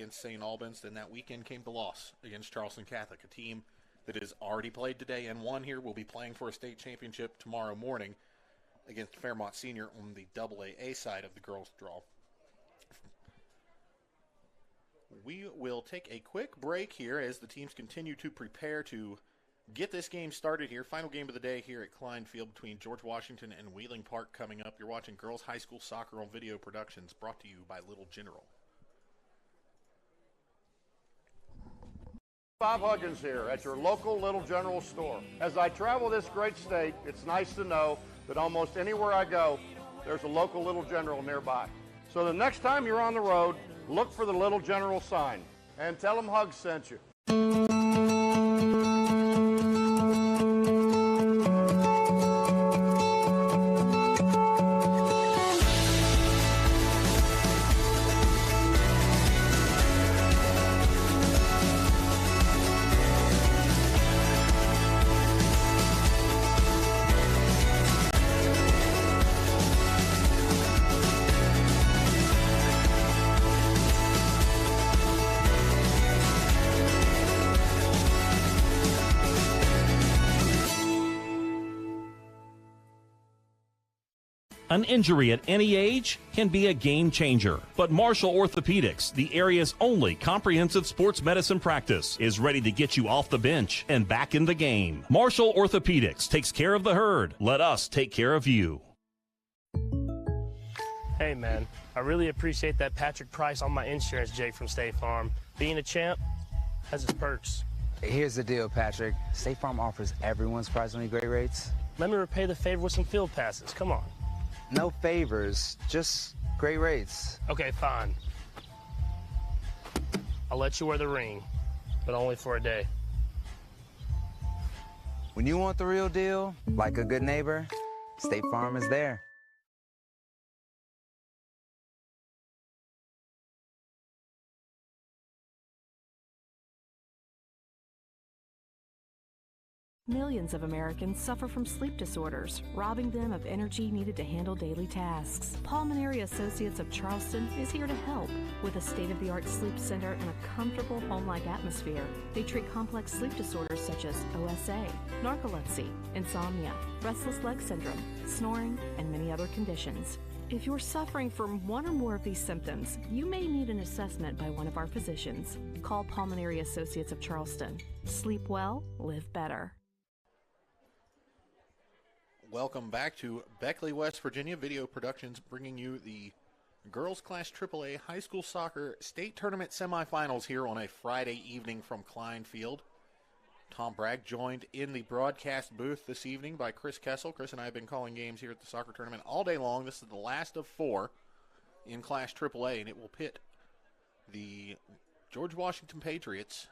against St. Albans. Then that weekend came the loss against Charleston Catholic, a team that has already played today and won here. Will be playing for a state championship tomorrow morning against Fairmont Senior on the AA side of the girls' draw. We will take a quick break here as the teams continue to prepare to get this game started here. Final game of the day here at Klein Field between George Washington and Wheeling Park coming up. You're watching Girls High School Soccer on Video Productions, brought to you by Little General. Bob Huggins here at your local Little General store. As I travel this great state, it's nice to know that almost anywhere I go, there's a local Little General nearby. So the next time you're on the road, look for the Little General sign and tell them Hugs sent you. An injury at any age can be a game changer, but Marshall Orthopedics, the area's only comprehensive sports medicine practice, is ready to get you off the bench and back in the game. Marshall Orthopedics takes care of the herd. Let us take care of you. Hey man, I really appreciate that Patrick price on my insurance, Jake from State Farm. Being a champ has its perks. Here's the deal, Patrick. State Farm offers everyone surprisingly great rates. Let me repay the favor with some field passes. Come on. No favors, just great rates. Okay, fine. I'll let you wear the ring, but only for a day. When you want the real deal, like a good neighbor, State Farm is there. Millions of Americans suffer from sleep disorders, robbing them of energy needed to handle daily tasks. Pulmonary Associates of Charleston is here to help. With a state-of-the-art sleep center and a comfortable home-like atmosphere, they treat complex sleep disorders such as OSA, narcolepsy, insomnia, restless leg syndrome, snoring, and many other conditions. If you're suffering from one or more of these symptoms, you may need an assessment by one of our physicians. Call Pulmonary Associates of Charleston. Sleep well, live better. Welcome back to Beckley, West Virginia. Video Productions bringing you the Girls Class AAA High School Soccer State Tournament semifinals here on a Friday evening from Klein Field. Tom Bragg joined in the broadcast booth this evening by Chris Kessel. Chris and I have been calling games here at the soccer tournament all day long. This is the last of 4 in Class AAA, and it will pit the George Washington Patriots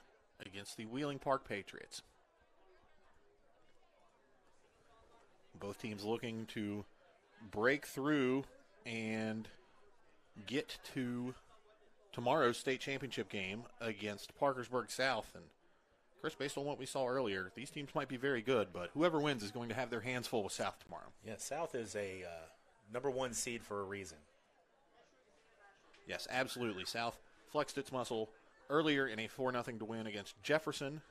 against the Wheeling Park Patriots. Both teams looking to break through and get to tomorrow's state championship game against Parkersburg South. And Chris, based on what we saw earlier, these teams might be very good, but whoever wins is going to have their hands full with South tomorrow. Yeah, South is a #1 seed for a reason. Yes, absolutely. South flexed its muscle earlier in a 4-0 to win against Jefferson.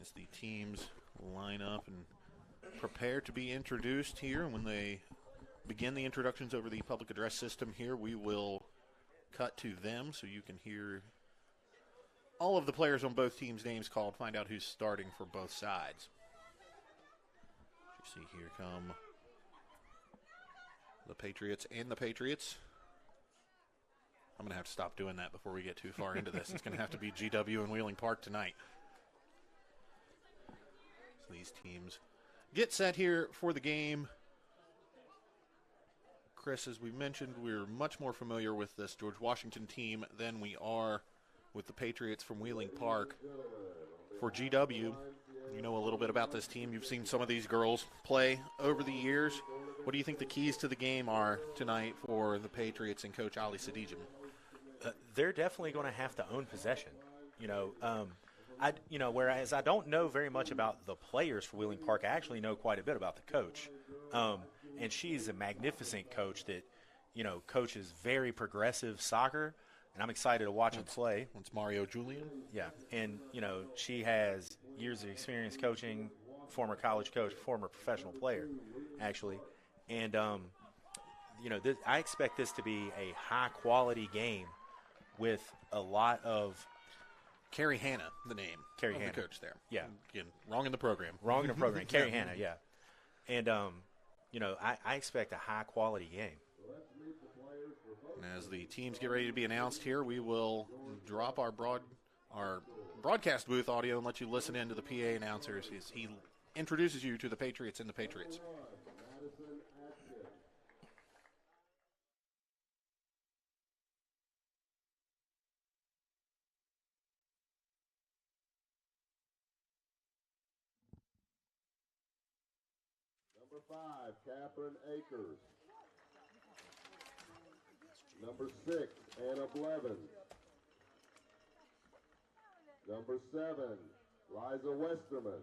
As the teams line up and prepare to be introduced here, and when they begin the introductions over the public address system here, we will cut to them so you can hear all of the players on both teams' names called, find out who's starting for both sides. You see here come the Patriots and the Patriots. I'm going to have to stop doing that before we get too far into this. It's going to have to be GW and Wheeling Park tonight. So these teams get set here for the game. Chris, as we mentioned, we're much more familiar with this George Washington team than we are with the Patriots from Wheeling Park. For GW, you know a little bit about this team. You've seen some of these girls play over the years. What do you think the keys to the game are tonight for the Patriots and Coach Ali Sadijim? They're definitely going to have to own possession. Whereas I don't know very much about the players for Wheeling Park, I actually know quite a bit about the coach. And she's a magnificent coach that, coaches very progressive soccer. and I'm excited to watch her play. Once Mario Julian. Yeah, and she has years of experience coaching, former college coach, former professional player, actually, and I expect this to be a high quality game with a lot of. Carrie Hanna, the name. Carrie of Hanna, the coach there. Yeah, again, wrong in the program. Carrie Hanna, yeah, and I expect a high quality game. And as the teams get ready to be announced here, we will drop our broadcast booth audio and let you listen in to the PA announcers as he introduces you to the Patriots and the Patriots. Number 5, Catherine Akers. Number 6, Anna Blevins. Number 7, Liza Westerman.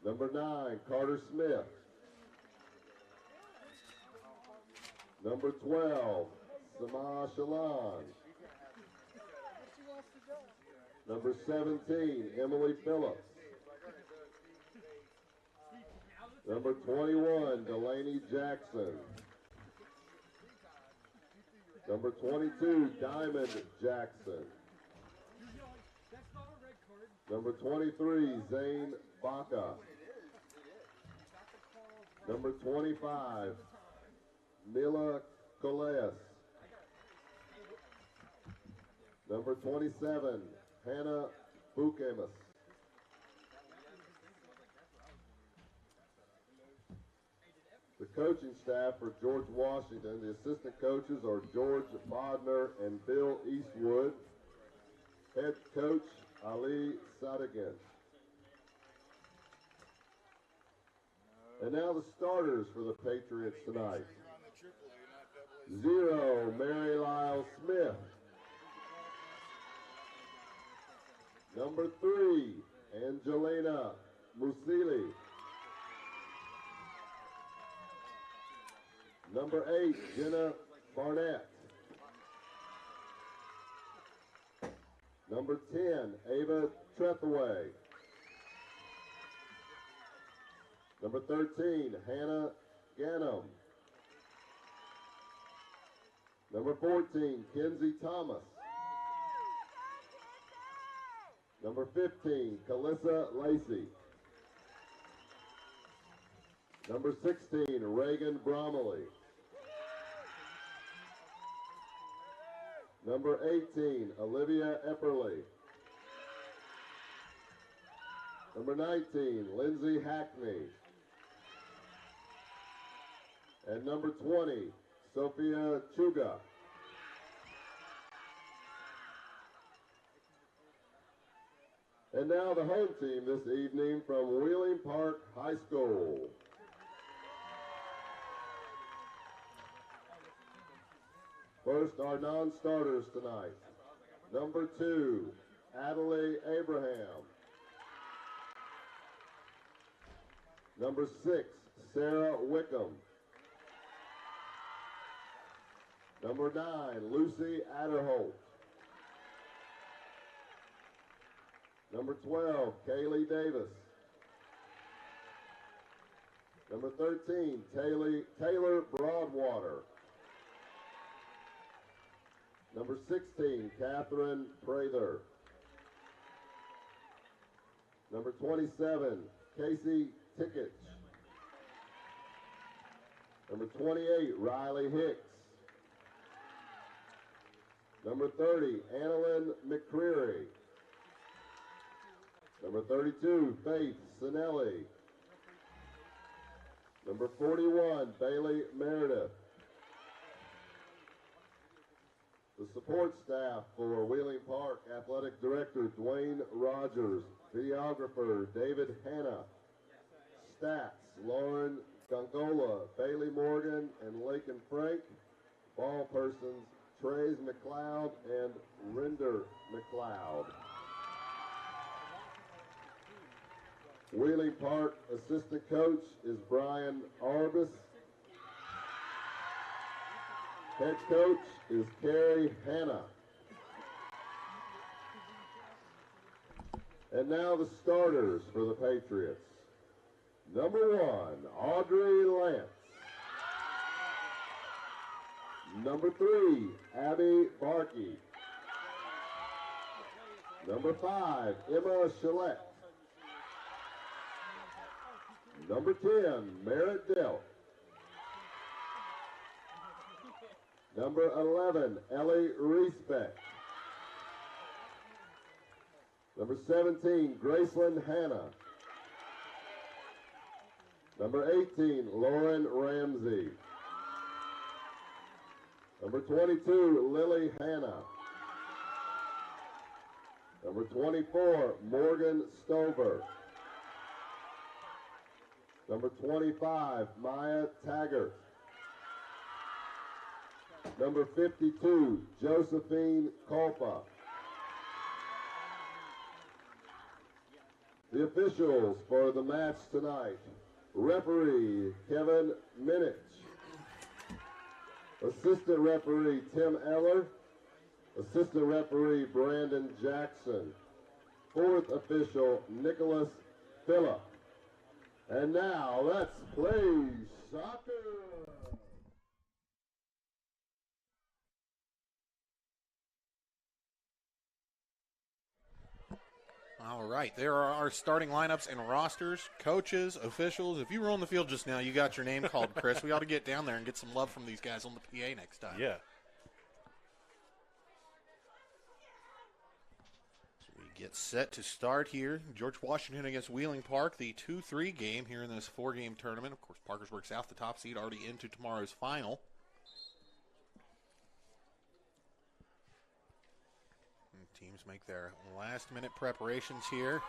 Number 9, Carter Smith. Number 12, Sama Shalan. Number 17, Emily Phillips. Number 21, Delaney Jackson. Number 22, Diamond Jackson. Number 23, Zane Baca. Number 25, Mila Coles. Number 27, Hannah Bukemus. The coaching staff for George Washington, the assistant coaches are George Bodner and Bill Eastwood. Head coach, Ali Sadigan. And now the starters for the Patriots tonight. 0, Mary Lyle Smith. Number 3, Angelina Musili. Number 8, Jenna Barnett. Number 10, Ava Trethaway. Number 13, Hannah Gannum. Number 14, Kenzie Thomas. Number 15, Calissa Lacey. Number 16, Reagan Bromley. Number 18, Olivia Epperly. Number 19, Lindsay Hackney. And number 20, Sophia Chuga. And now the home team this evening from Wheeling Park High School. First, our non-starters tonight. Number 2, Adelaide Abraham. Number 6, Sarah Wickham. Number 9, Lucy Adderholt. Number 12, Kaylee Davis. Number 13, Taylor Broadwater. Number 16, Catherine Prather. Number 27, Casey Tickich. Number 28, Riley Hicks. Number 30, Annalyn McCreary. Number 32, Faith Sinelli. Number 41, Bailey Meredith. The support staff for Wheeling Park, Athletic Director Dwayne Rogers, videographer David Hanna, stats Lauren Gongola, Bailey Morgan, and Lakin Frank, ball persons Trey's McLeod and Rinder McLeod. Wheeling Park assistant coach is Brian Arbus. Head coach is Carrie Hanna. And now the starters for the Patriots. Number 1, Audrey Lance. Number 3, Abby Barkey. Number 5, Emma Shillette. Number 10, Merritt Delk. Number 11, Ellie Reesbeck. Number 17, Graceland Hanna. Number 18, Lauren Ramsey. Number 22, Lily Hanna. Number 24, Morgan Stover. Number 25, Maya Taggart. Number 52, Josephine Kolpa. The officials for the match tonight. Referee Kevin Minich. Assistant referee Tim Eller. Assistant referee Brandon Jackson. Fourth official Nicholas Phillip. And now let's play soccer. All right, there are our starting lineups and rosters, coaches, officials. If you were on the field just now, you got your name called, Chris. We ought to get down there and get some love from these guys on the PA next time. Yeah. So we get set to start here. George Washington against Wheeling Park, the 2-3 game here in this 4-game tournament. Of course, Parkersburg South, the top seed, already into tomorrow's final. Teams make their last-minute preparations here.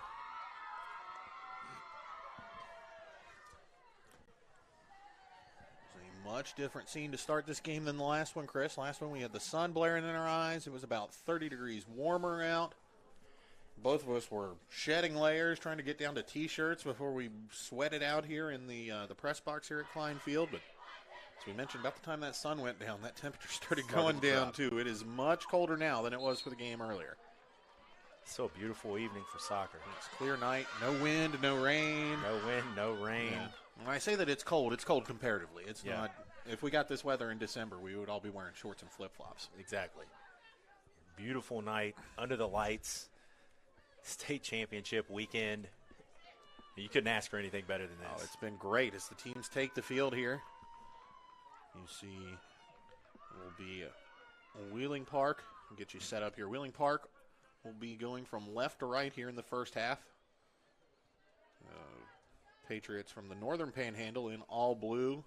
It's a much different scene to start this game than the last one, Chris. Last one we had the sun blaring in our eyes. It was about 30 degrees warmer out. Both of us were shedding layers, trying to get down to T-shirts before we sweated out here in the press box here at Klein Field. But as we mentioned, about the time that sun went down, that temperature started going down too. It is much colder now than it was for the game earlier. So beautiful evening for soccer. It's a clear night, no wind, no rain. No wind, no rain. Yeah. When I say that it's cold comparatively. It's not. If we got this weather in December, we would all be wearing shorts and flip-flops. Exactly. Beautiful night under the lights. State championship weekend. You couldn't ask for anything better than this. Oh, it's been great as the teams take the field here. You see, it will be Wheeling Park. We'll get you set up here. Wheeling Park will be going from left to right here in the first half. Patriots from the Northern Panhandle in all blue.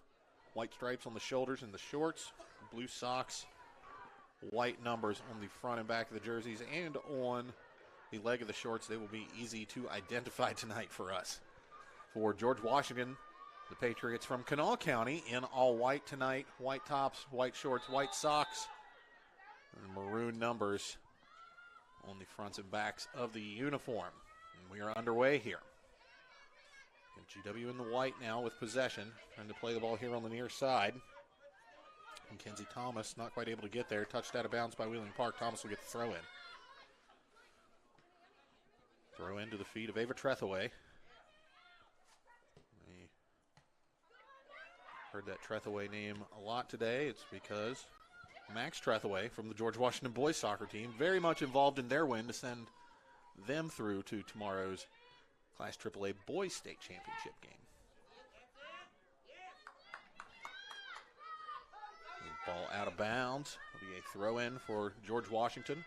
White stripes on the shoulders and the shorts. Blue socks. White numbers on the front and back of the jerseys and on the leg of the shorts. They will be easy to identify tonight for us. For George Washington, the Patriots from Kanawha County in all white tonight. White tops, white shorts, white socks, and maroon numbers on the fronts and backs of the uniform. And we are underway here. And GW in the white now with possession, trying to play the ball here on the near side. Mackenzie Thomas not quite able to get there. Touched out of bounds by Wheeling Park. Thomas will get the throw in. Throw into the feet of Ava Trethaway. We heard that Trethaway name a lot today. It's because Max Trethaway from the George Washington boys soccer team very much involved in their win to send them through to tomorrow's Class AAA boys state championship game. Ball out of bounds. It'll be a throw in for George Washington.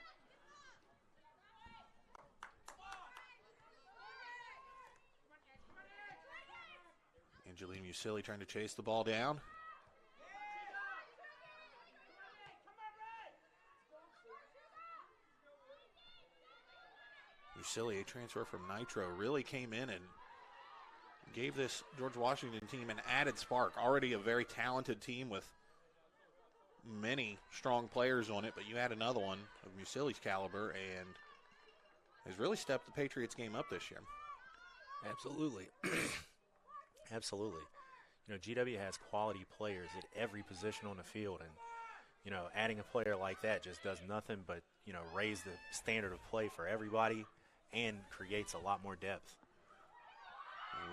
Angelina Musili trying to chase the ball down. Musili, a transfer from Nitro, really came in and gave this George Washington team an added spark. Already a very talented team with many strong players on it, but you add another one of Musili's caliber and has really stepped the Patriots game up this year. Absolutely. Absolutely. You know, GW has quality players at every position on the field, and adding a player like that just does nothing but, raise the standard of play for everybody and creates a lot more depth.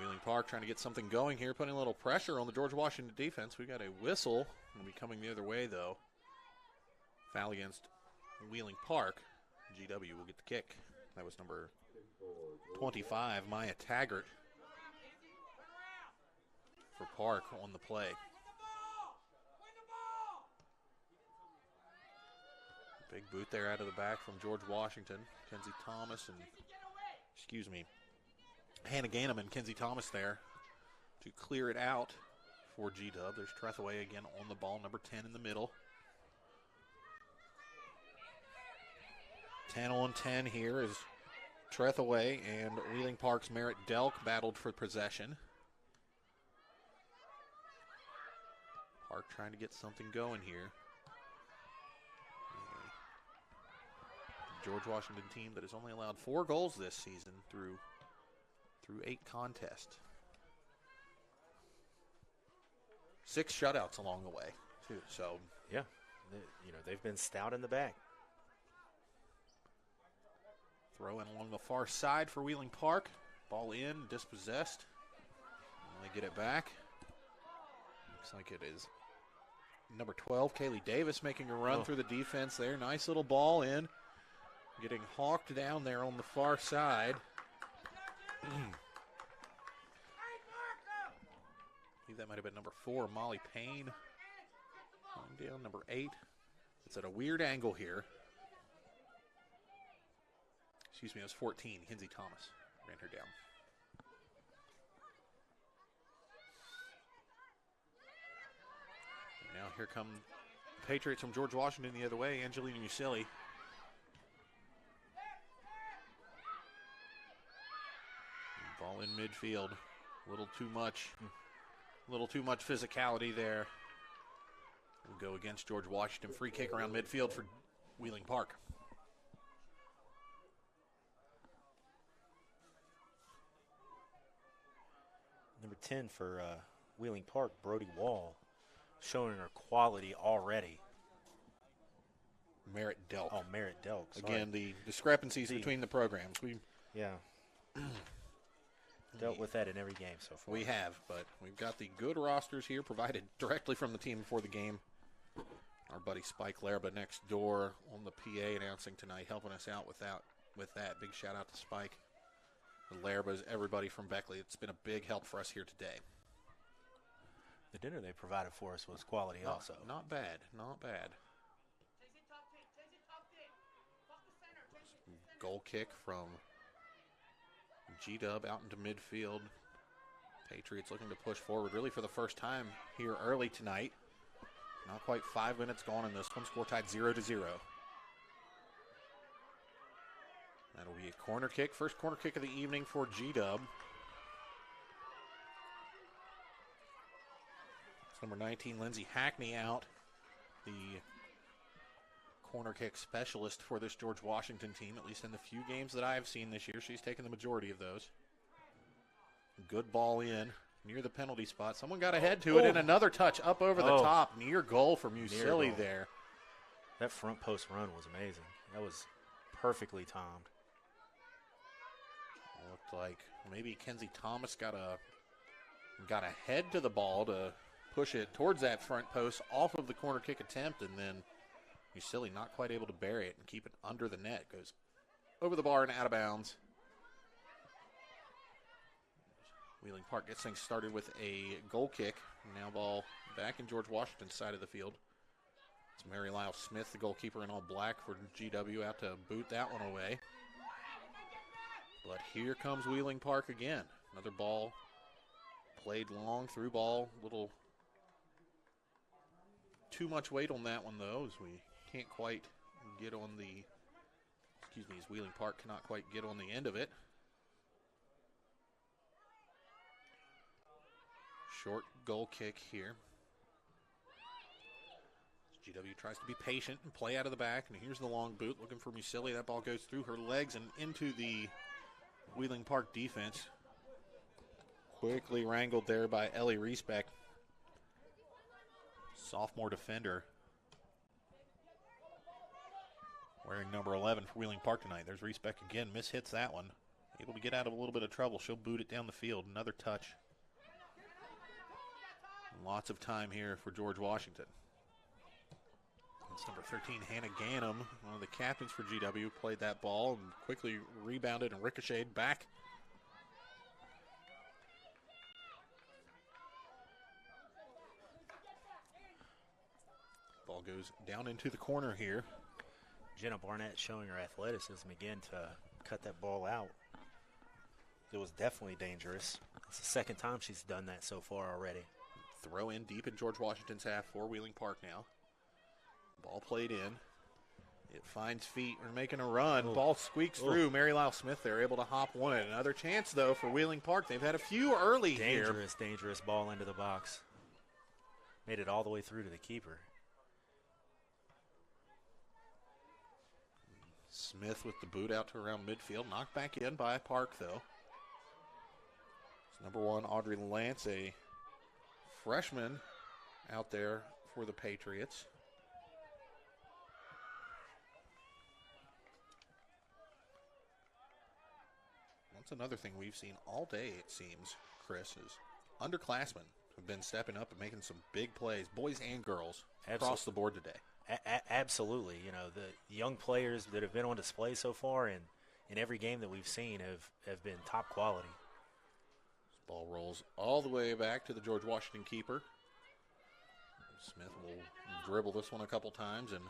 Wheeling Park trying to get something going here, putting a little pressure on the George Washington defense. We got a whistle. Will be coming the other way, though. Foul against Wheeling Park. GW will get the kick. That was number 25, Maya Taggart, for Park on the play. Big boot there out of the back from George Washington. Kenzie Thomas and, Hannah Ganem and Kenzie Thomas there to clear it out for G-Dub. There's Trethaway again on the ball, number 10 in the middle. 10 on 10 here is Trethaway and Wheeling Park's Merritt Delk battled for possession. Park trying to get something going here. George Washington team that has only allowed 4 goals this season through 8 contests. 6 shutouts along the way, too. So, yeah, they've been stout in the back. Throw in along the far side for Wheeling Park. Ball in, dispossessed. And they get it back. Looks like it is number 12, Kaylee Davis, making a run through the defense there. Nice little ball in. Getting hawked down there on the far side. I believe that might have been number 4, Molly Payne. Going down, number 8. It's at a weird angle here. It was 14, Kenzie Thomas. Ran her down. And now here come the Patriots from George Washington the other way, Angelina Musili. Ball in midfield. A little too much physicality there. We'll go against George Washington. Free kick around midfield for Wheeling Park. Number 10 for Wheeling Park, Brody Wall, showing her quality already. Merritt Delk. Oh, Merritt Delk. Sorry. Again, the discrepancies between the programs. Dealt with that in every game so far. We have, but we've got the good rosters here provided directly from the team before the game. Our buddy Spike Lerba next door on the PA announcing tonight, helping us out with that. Big shout out to Spike. The Lerbas, everybody from Beckley. It's been a big help for us here today. The dinner they provided for us was quality also. Not bad. Goal kick from G-Dub out into midfield. Patriots looking to push forward really for the first time here early tonight. Not quite 5 minutes gone in this one. Score tied 0-0. That'll be a corner kick. First corner kick of the evening for G-Dub. It's number 19, Lindsay Hackney out. The corner kick specialist for this George Washington team, at least in the few games that I've seen this year. She's taken the majority of those. Good ball in near the penalty spot. Someone got ahead to it, and another touch up over the top. Near goal from Musili there. That front post run was amazing. That was perfectly timed. Looked like maybe Kenzie Thomas got ahead to the ball to push it towards that front post off of the corner kick attempt, and then Musili not quite able to bury it and keep it under the net. Goes over the bar and out of bounds. Wheeling Park gets things started with a goal kick. Now ball back in George Washington's side of the field. It's Mary Lyle Smith, the goalkeeper in all black for GW, out to boot that one away. But here comes Wheeling Park again. Another ball played long, through ball. Little too much weight on that one, though, as we can't quite get on the, as Wheeling Park cannot quite get on the end of it. Short goal kick here. GW tries to be patient and play out of the back, and here's the long boot looking for Musili. That ball goes through her legs and into the Wheeling Park defense. Quickly wrangled there by Ellie Riesbeck, sophomore defender wearing number 11 for Wheeling Park tonight. There's Reese Beck again. Hits that one. Able to get out of a little bit of trouble. She'll boot it down the field. Another touch. Lots of time here for George Washington. It's number 13, Hannah Ganem, one of the captains for GW, played that ball and quickly rebounded and ricocheted back. Ball goes down into the corner here. Jenna Barnett showing her athleticism again to cut that ball out. It was definitely dangerous. It's the second time she's done that so far already. Throw in deep in George Washington's half for Wheeling Park now. Ball played in. It finds feet. We're making a run. Ooh. Ball squeaks through. Mary Lyle Smith there, able to hop one. Another chance, though, for Wheeling Park. They've had a few early here. Dangerous ball into the box. Made it all the way through to the keeper. Smith with the boot out to around midfield. Knocked back in by Park, though. It's number 1, Audrey Lance, a freshman out there for the Patriots. That's another thing we've seen all day, it seems, Chris, is underclassmen have been stepping up and making some big plays, boys and girls, across the board today. Absolutely. You know, the young players that have been on display so far and in every game that we've seen have been top quality. This ball rolls all the way back to the George Washington keeper. Smith will dribble this one a couple times and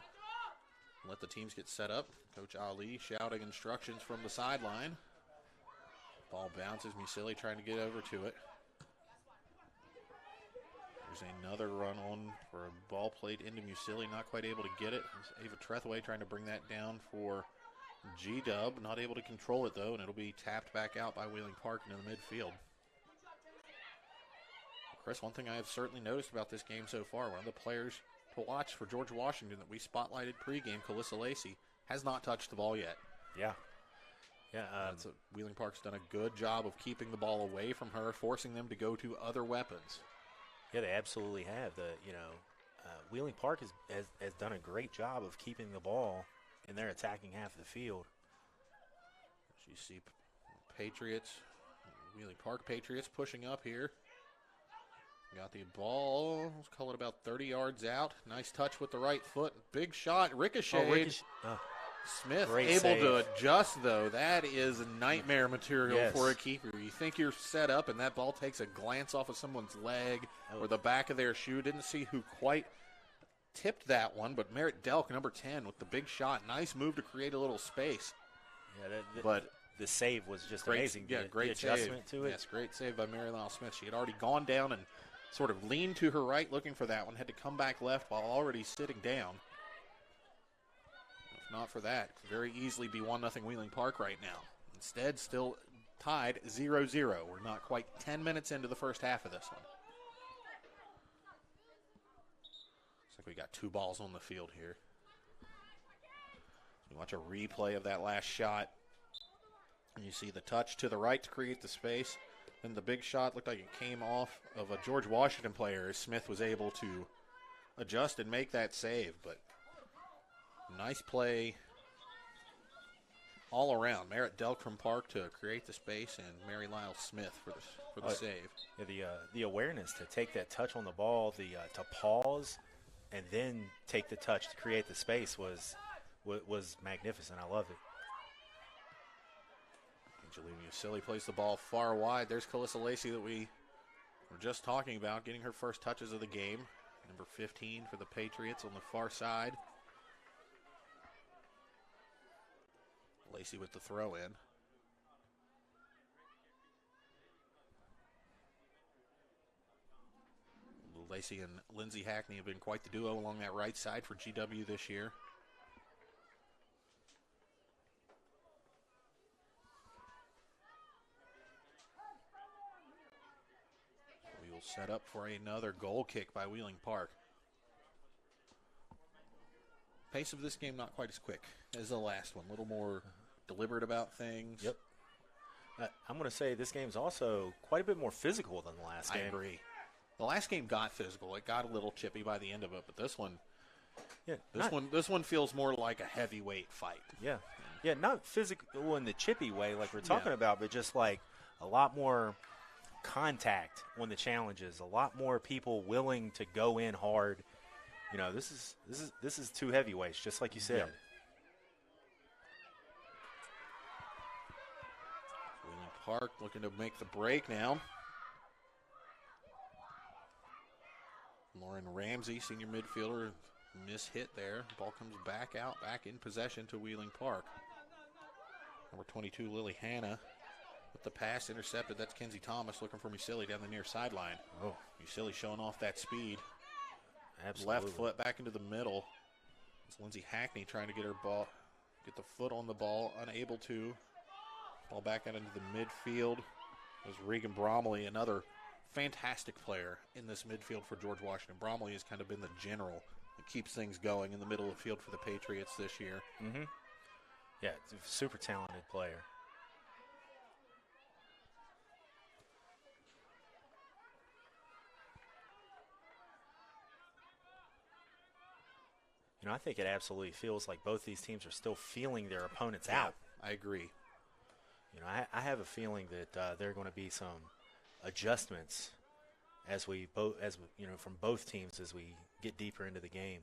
let the teams get set up. Coach Ali shouting instructions from the sideline. Ball bounces. Musili trying to get over to it. There's another run on for a ball played into Musili. Not quite able to get it. Ava Trethway trying to bring that down for G-Dub. Not able to control it, though, and it'll be tapped back out by Wheeling Park into the midfield. Chris, one thing I have certainly noticed about this game so far, one of the players to watch for George Washington that we spotlighted pregame, Calissa Lacey, has not touched the ball yet. Yeah. Wheeling Park's done a good job of keeping the ball away from her, forcing them to go to other weapons. Yeah, they absolutely have. Wheeling Park has done a great job of keeping the ball in their attacking half of the field. As you see Patriots, Wheeling Park Patriots pushing up here. Got the ball, let's call it about 30 yards out. Nice touch with the right foot. Big shot, ricocheted. Smith able save. to adjust, though. That is nightmare material for a keeper. You think you're set up, and that ball takes a glance off of someone's leg or the back of their shoe. Didn't see who quite tipped that one, but Merritt Delk, number 10, with the big shot. Nice move to create a little space. Yeah, but the save was just great, amazing. Yeah, great adjustment save. to it. Yes, great save by Mary Lyle Smith. She had already gone down and sort of leaned to her right looking for that one. Had to come back left while already sitting down. Not for that. Could very easily be 1-0 Wheeling Park right now. Instead, still tied 0-0. We're not quite 10 minutes into the first half of this one. Looks like we got 2 balls on the field here. You watch a replay of that last shot. And you see the touch to the right to create the space. Then the big shot looked like it came off of a George Washington player as Smith was able to adjust and make that save. But nice play all around. Merritt Delk from Park to create the space, and Mary Lyle Smith for the save. Yeah, the awareness to take that touch on the ball, to pause, and then take the touch to create the space was magnificent. I love it. Angelina Musili plays the ball far wide. There's Calissa Lacey that we were just talking about, getting her first touches of the game. Number 15 for the Patriots on the far side. Lacey with the throw in. Lacey and Lindsay Hackney have been quite the duo along that right side for GW this year. We will set up for another goal kick by Wheeling Park. Pace of this game not quite as quick as the last one. A little more deliberate about things. Yep. I'm going to say this game's also quite a bit more physical than the last game. I agree. The last game got physical. It got a little chippy by the end of it, but this one, Yeah, This one feels more like a heavyweight fight. Yeah, not physical in the chippy way like we're talking about, but just like a lot more contact on the challenges, a lot more people willing to go in hard. You know, this is two heavyweights, just like you said. Yeah. Wheeling Park looking to make the break now. Lauren Ramsey, senior midfielder, mishit there. Ball comes back in possession to Wheeling Park. Number 22, Lily Hanna, with the pass intercepted. That's Kenzie Thomas looking for Musili down the near sideline. Oh, Musili showing off that speed. absolutely. Left foot back into the middle. It's Lindsay Hackney trying to get the foot on the ball, unable to. Ball back out into the midfield. There's Regan Bromley, another fantastic player in this midfield for George Washington. Bromley has kind of been the general that keeps things going in the middle of the field for the Patriots this year. Mm-hmm. Yeah, it's a super talented player. You know, I think it absolutely feels like both these teams are still feeling their opponents out. I agree. You know, I have a feeling that there are going to be some adjustments from both teams as we get deeper into the game.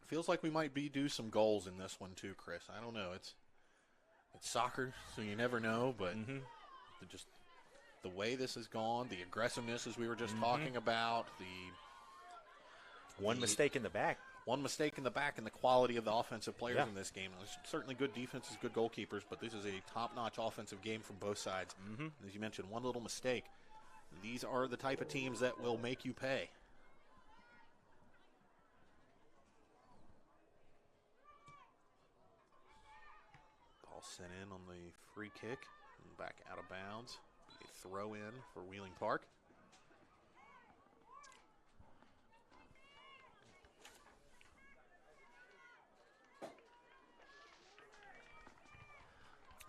Feels like we might be due some goals in this one too, Chris. I don't know. It's soccer, so you never know, but just the way this has gone, the aggressiveness as we were just talking about, one mistake in the back. One mistake in the back, and the quality of the offensive players in this game. There's certainly good defenses, good goalkeepers, but this is a top-notch offensive game from both sides. As you mentioned, one little mistake. These are the type of teams that will make you pay. Ball sent in on the free kick, and back out of bounds. Be a throw in for Wheeling Park.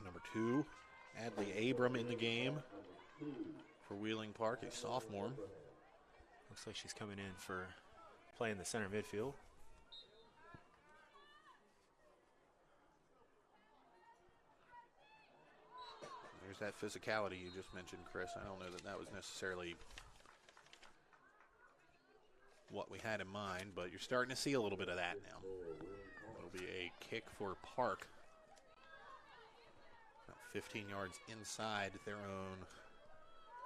Number 2, Adley Abram in the game for Wheeling Park, a sophomore. Looks like she's coming in for playing the center midfield. There's that physicality you just mentioned, Chris. I don't know that was necessarily what we had in mind, but you're starting to see a little bit of that now. It'll be a kick for Park. 15 yards inside their own,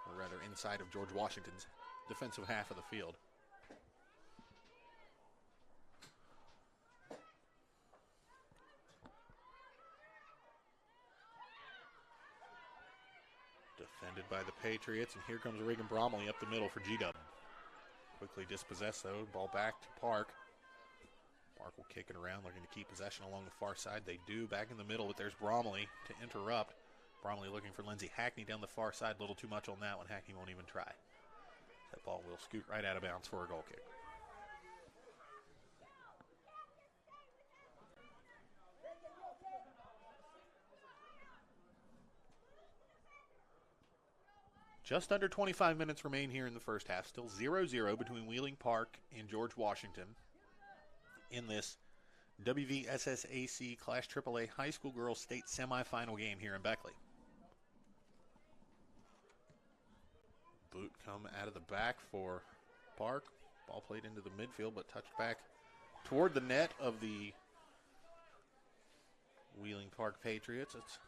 or rather inside of George Washington's defensive half of the field. Defended by the Patriots, and here comes Regan Bromley up the middle for G-Dub. Quickly dispossessed though, ball back to Park. Park will kick it around, looking to keep possession along the far side. They do, back in the middle, but there's Bromley to interrupt. Bromley looking for Lindsay Hackney down the far side. A little too much on that one. Hackney won't even try. That ball will scoot right out of bounds for a goal kick. Just under 25 minutes remain here in the first half. Still 0-0 between Wheeling Park and George Washington in this Wvssac Class AAA High School Girls State Semifinal game here in Beckley. Boot come out of the back for Park. Ball played into the midfield, but touched back toward the net of the Wheeling Park Patriots. It's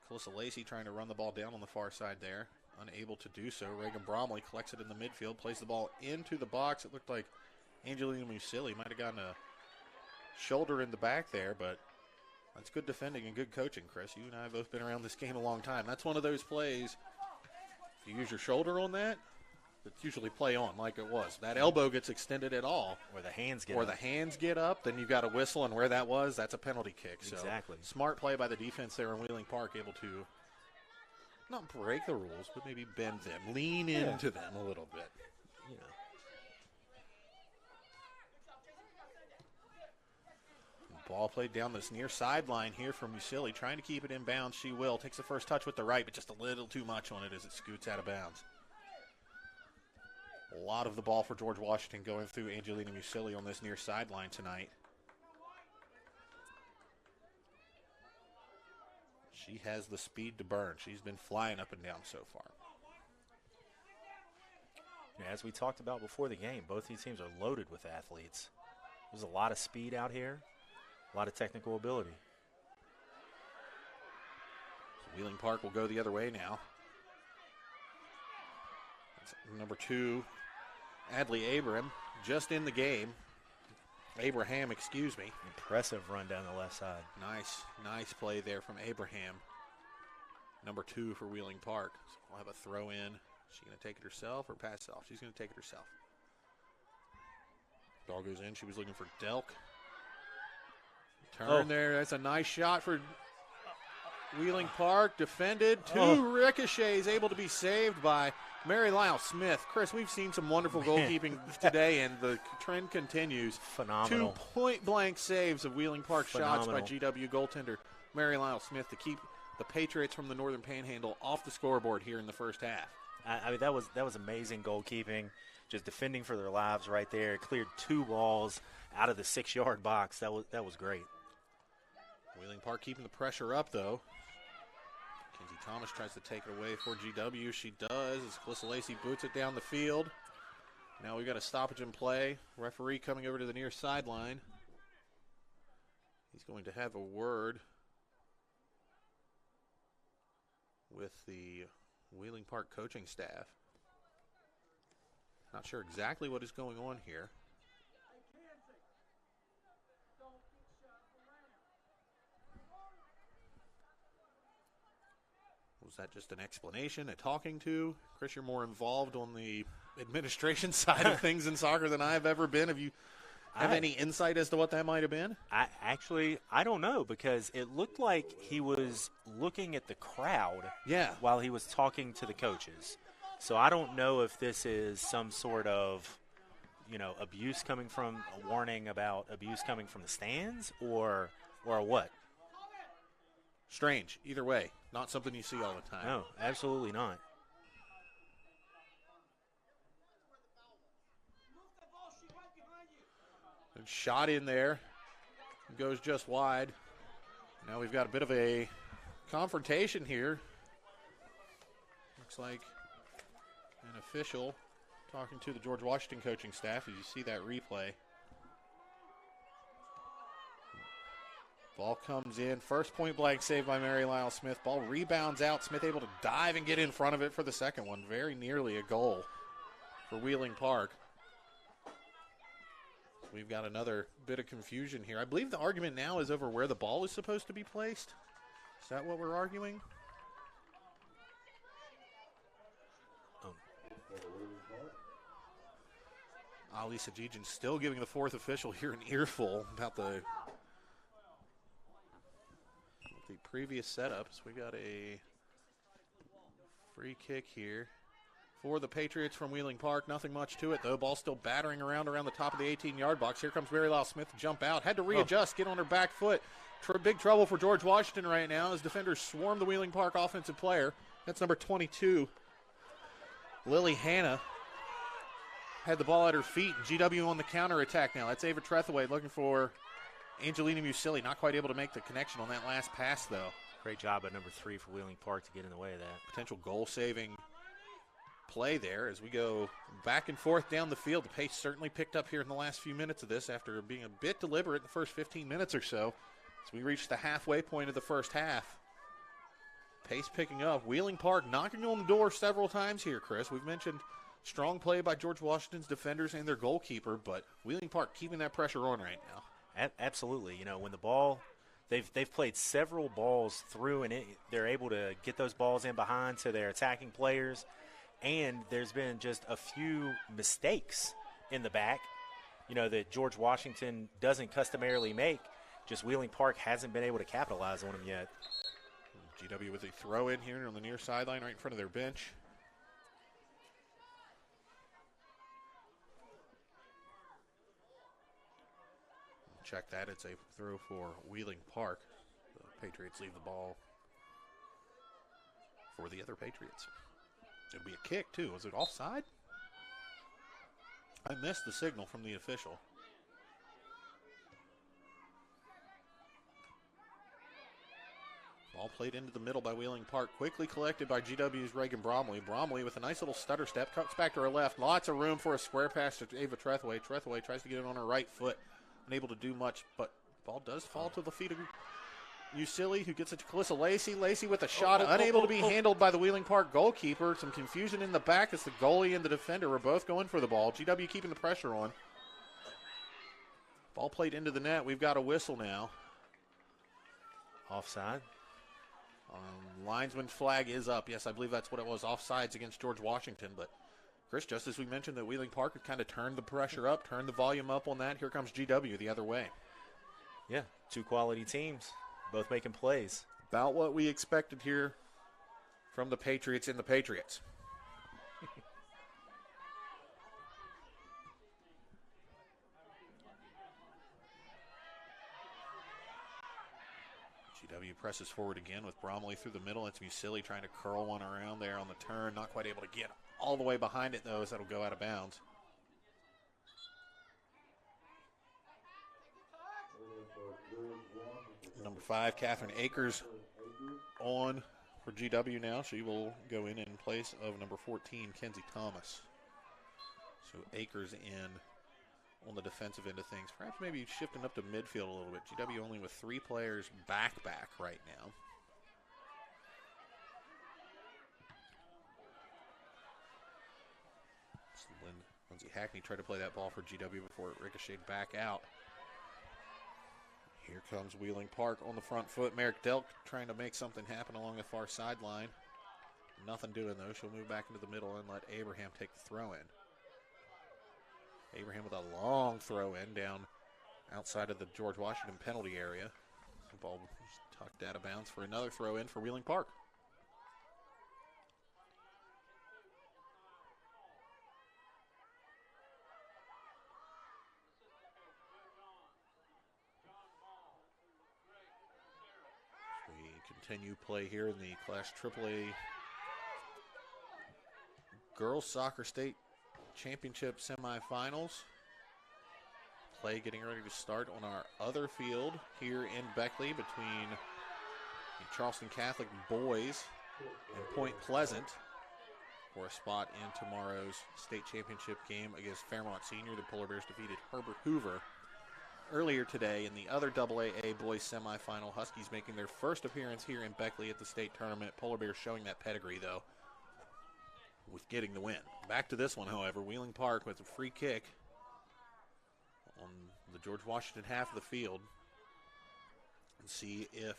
Calissa Lacey trying to run the ball down on the far side there. Unable to do so. Reagan Bromley collects it in the midfield, plays the ball into the box. It looked like Angelina Musili might have gotten a shoulder in the back there, but that's good defending and good coaching, Chris. You and I have both been around this game a long time. That's one of those plays, if you use your shoulder on that, it's usually play on like it was. That elbow gets extended at all. Or the hands get or up. the hands get up, then you've got a whistle, and where that was, that's a penalty kick. Exactly. So smart play by the defense there in Wheeling Park, able to not break the rules, but maybe bend them, lean into them a little bit. You know. Ball played down this near sideline here from Musili, trying to keep it in bounds. She will. Takes the first touch with the right, but just a little too much on it as it scoots out of bounds. A lot of the ball for George Washington going through Angelina Musili on this near sideline tonight. She has the speed to burn. She's been flying up and down so far. As we talked about before the game, both these teams are loaded with athletes. There's a lot of speed out here, a lot of technical ability. So Wheeling Park will go the other way now. That's number 2, Adley Abraham, just in the game. Abraham, excuse me. Impressive run down the left side. Nice play there from Abraham. Number 2 for Wheeling Park. So we'll have a throw in. Is she going to take it herself or pass it off? She's going to take it herself. Ball goes in. She was looking for Delk. Turn there. That's a nice shot for Wheeling Park. Defended. 2 ricochets able to be saved by Mary Lyle Smith. Chris, we've seen some wonderful goalkeeping today, and the trend continues. Phenomenal. 2 point-blank saves of Wheeling Park shots by GW goaltender Mary Lyle Smith to keep the Patriots from the Northern Panhandle off the scoreboard here in the first half. I mean, that was amazing goalkeeping, just defending for their lives right there. Cleared 2 balls out of the 6-yard box. That was great. Wheeling Park keeping the pressure up, though. Kenzie Thomas tries to take it away for GW. She does as Calissa Lacey boots it down the field. Now we've got a stoppage in play. Referee coming over to the near sideline. He's going to have a word with the Wheeling Park coaching staff. Not sure exactly what is going on here. Was that just an explanation, a talking to? Chris, you're more involved on the administration side of things in soccer than I've ever been. Have you any insight as to what that might have been? I don't know, because it looked like he was looking at the crowd while he was talking to the coaches. So I don't know if this is some sort of, abuse coming from a warning about abuse coming from the stands or what. Strange. Either way, not something you see all the time. No, absolutely not. And shot in there. Goes just wide. Now we've got a bit of a confrontation here. Looks like an official talking to the George Washington coaching staff as you see that replay. Ball comes in. First point blank save by Mary Lyle Smith. Ball rebounds out. Smith able to dive and get in front of it for the second one. Very nearly a goal for Wheeling Park. We've got another bit of confusion here. I believe the argument now is over where the ball is supposed to be placed. Is that what we're arguing? Ali Sajijan still giving the 4th official here an earful about the previous setups. We got a free kick here for the Patriots from Wheeling Park. Nothing much to it, though. Ball still battering around the top of the 18-yard box. Here comes Mary Lyle Smith to jump out. Had to readjust, get on her back foot. Big trouble for George Washington right now as defenders swarm the Wheeling Park offensive player. That's number 22, Lily Hanna. Had the ball at her feet. GW on the counterattack now. That's Ava Trethaway looking for Angelina Musili. Not quite able to make the connection on that last pass, though. Great job at number 3 for Wheeling Park to get in the way of that. Potential goal-saving play there as we go back and forth down the field. The pace certainly picked up here in the last few minutes of this after being a bit deliberate in the first 15 minutes or so. As we reach the halfway point of the first half. Pace picking up. Wheeling Park knocking on the door several times here, Chris. We've mentioned strong play by George Washington's defenders and their goalkeeper, but Wheeling Park keeping that pressure on right now. Absolutely. When the ball, they've played several balls through, and they're able to get those balls in behind to their attacking players. And there's been just a few mistakes in the back, that George Washington doesn't customarily make. Just Wheeling Park hasn't been able to capitalize on them yet. GW with a throw in here on the near sideline right in front of their bench. Check that. It's a throw for Wheeling Park. The Patriots leave the ball for the other Patriots. It'll be a kick, too. Was it offside? I missed the signal from the official. Ball played into the middle by Wheeling Park. Quickly collected by GW's Reagan Bromley. Bromley with a nice little stutter step. Cuts back to her left. Lots of room for a square pass to Ava Trethway. Trethway tries to get it on her right foot. Unable to do much, but ball does fall to the feet of Wvssac, who gets it to Calissa Lacey. Lacey with a shot. Unable to be handled by the Wheeling Park goalkeeper. Some confusion in the back as the goalie and the defender were both going for the ball. GW keeping the pressure on. Ball played into the net. We've got a whistle now. Offside. Linesman's flag is up. Yes, I believe that's what it was. Offsides against George Washington. But, Chris, just as we mentioned that Wheeling Park had kind of turned the pressure up, turned the volume up on that, here comes GW the other way. Yeah, two quality teams, both making plays. About what we expected here from the Patriots and the Patriots. GW presses forward again with Bromley through the middle. It's Wvssac trying to curl one around there on the turn. Not quite able to get all the way behind it, though, as that'll go out of bounds. Number 5, Catherine Akers, on for GW now. She will go in place of number 14, Kenzie Thomas. So Akers in on the defensive end of things. Perhaps maybe shifting up to midfield a little bit. GW only with 3 players back right now. Lindsay Hackney tried to play that ball for GW before it ricocheted back out. Here comes Wheeling Park on the front foot. Merrick Delk trying to make something happen along the far sideline. Nothing doing, though. She'll move back into the middle and let Abraham take the throw in. Abraham with a long throw in down outside of the George Washington penalty area. The ball was tucked out of bounds for another throw in for Wheeling Park. We continue play here in the Class AAA Girls Soccer State Championship semifinals. Play getting ready to start on our other field here in Beckley between the Charleston Catholic boys and Point Pleasant for a spot in tomorrow's state championship game against Fairmont Senior. The Polar Bears defeated Herbert Hoover earlier today in the other AAA boys semifinal. Huskies making their first appearance here in Beckley at the state tournament. Polar Bears showing that pedigree, though, with getting the win. Back to this one, however, Wheeling Park with a free kick on the George Washington half of the field. And see if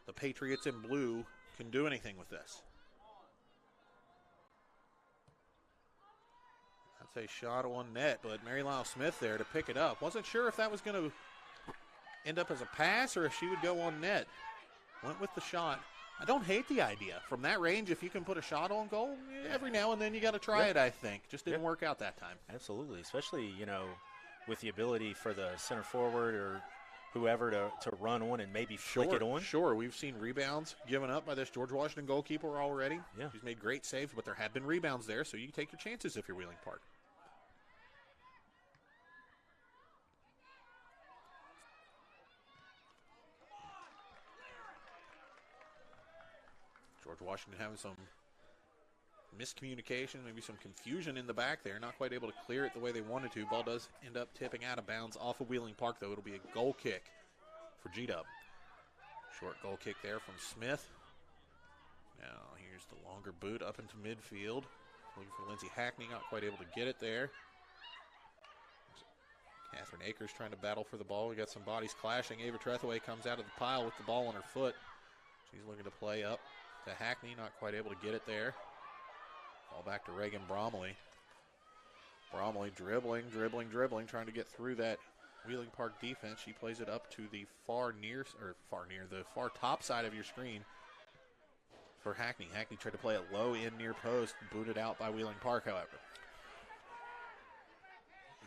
the Patriots in blue can do anything with this. That's a shot on net, but Mary Lyle Smith there to pick it up. Wasn't sure if that was going to end up as a pass or if she would go on net. Went with the shot. I don't hate the idea. From that range, if you can put a shot on goal, every now and then you got to try it, I think. Just didn't work out that time. Absolutely, especially, with the ability for the center forward or whoever to run on and maybe flick it on. Sure, we've seen rebounds given up by this George Washington goalkeeper already. Yeah. She's made great saves, but there have been rebounds there, so you can take your chances if you're Wheeling Park. George Washington having some miscommunication, maybe some confusion in the back there. Not quite able to clear it the way they wanted to. Ball does end up tipping out of bounds off of Wheeling Park, though. It'll be a goal kick for G-Dub. Short goal kick there from Smith. Now here's the longer boot up into midfield. Looking for Lindsay Hackney, not quite able to get it there. Catherine Akers trying to battle for the ball. We got some bodies clashing. Ava Trethaway comes out of the pile with the ball on her foot. She's looking to play up to Hackney, not quite able to get it there. Ball back to Reagan Bromley. Bromley dribbling, trying to get through that Wheeling Park defense. She plays it up to the the far top side of your screen for Hackney. Hackney tried to play it low in near post, booted out by Wheeling Park, however.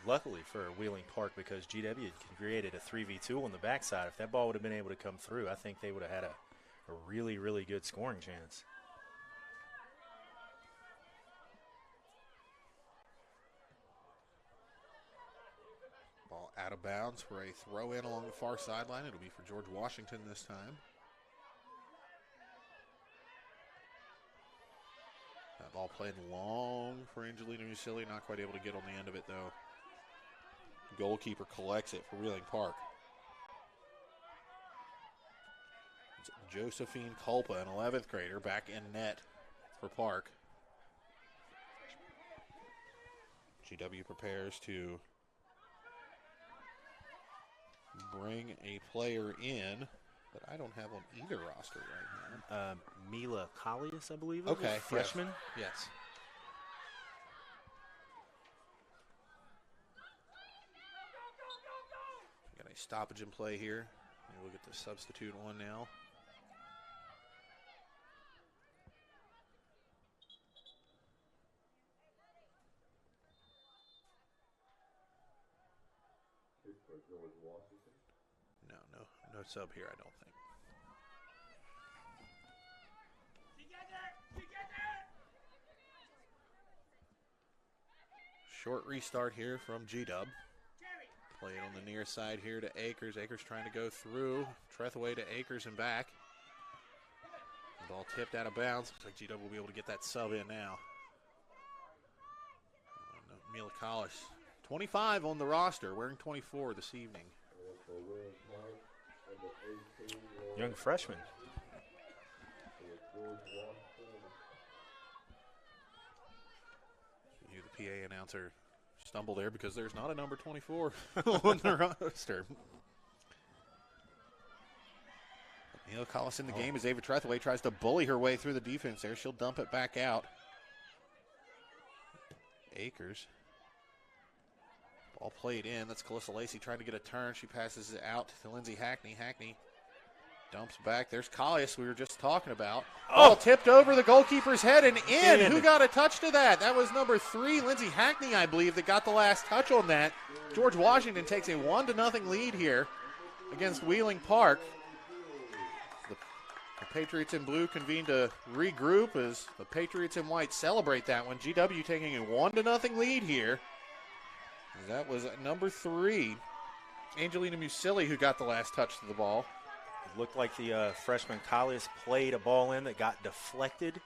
Luckily for Wheeling Park, because GW had created a 3v2 on the backside. If that ball would have been able to come through, I think they would have had a really, really good scoring chance. out of bounds for a throw in along the far sideline. It'll be for George Washington this time. That ball played long for Angelina Musili, not quite able to get on the end of it though. Goalkeeper collects it for Wheeling Park. It's Josephine Culpa, an 11th grader, back in net for Park. GW prepares to bring a player in that I don't have on either roster right now. Mila Collius, I believe. Okay, freshman. Yes. Got a stoppage in play here. We'll get the substitute on now. No sub here, I don't think. Short restart here from G-Dub. Play it on the near side here to Akers. Akers trying to go through. Trethaway to Akers and back. The ball tipped out of bounds. Looks like G-Dub will be able to get that sub in now. Mila Collis, 25 on the roster, wearing 24 this evening. Young freshman. You, the PA announcer, stumble there because there's not a number 24 on the roster. Mila Collis in the game as Ava Trethaway tries to bully her way through the defense there. She'll dump it back out. Akers. Ball played in. That's Calissa Lacey trying to get a turn. She passes it out to Lindsay Hackney. Hackney dumps back. There's Collius we were just talking about. Ball tipped over the goalkeeper's head and in. Who got a touch to that? That was number 3, Lindsay Hackney, I believe, that got the last touch on that. George Washington takes a 1-0 lead here against Wheeling Park. The Patriots in blue convene to regroup as the Patriots in white celebrate that one. GW taking a 1-0 lead here. That was number 3, Angelina Musili, who got the last touch to the ball. It looked like the freshman Collius played a ball in that got deflected,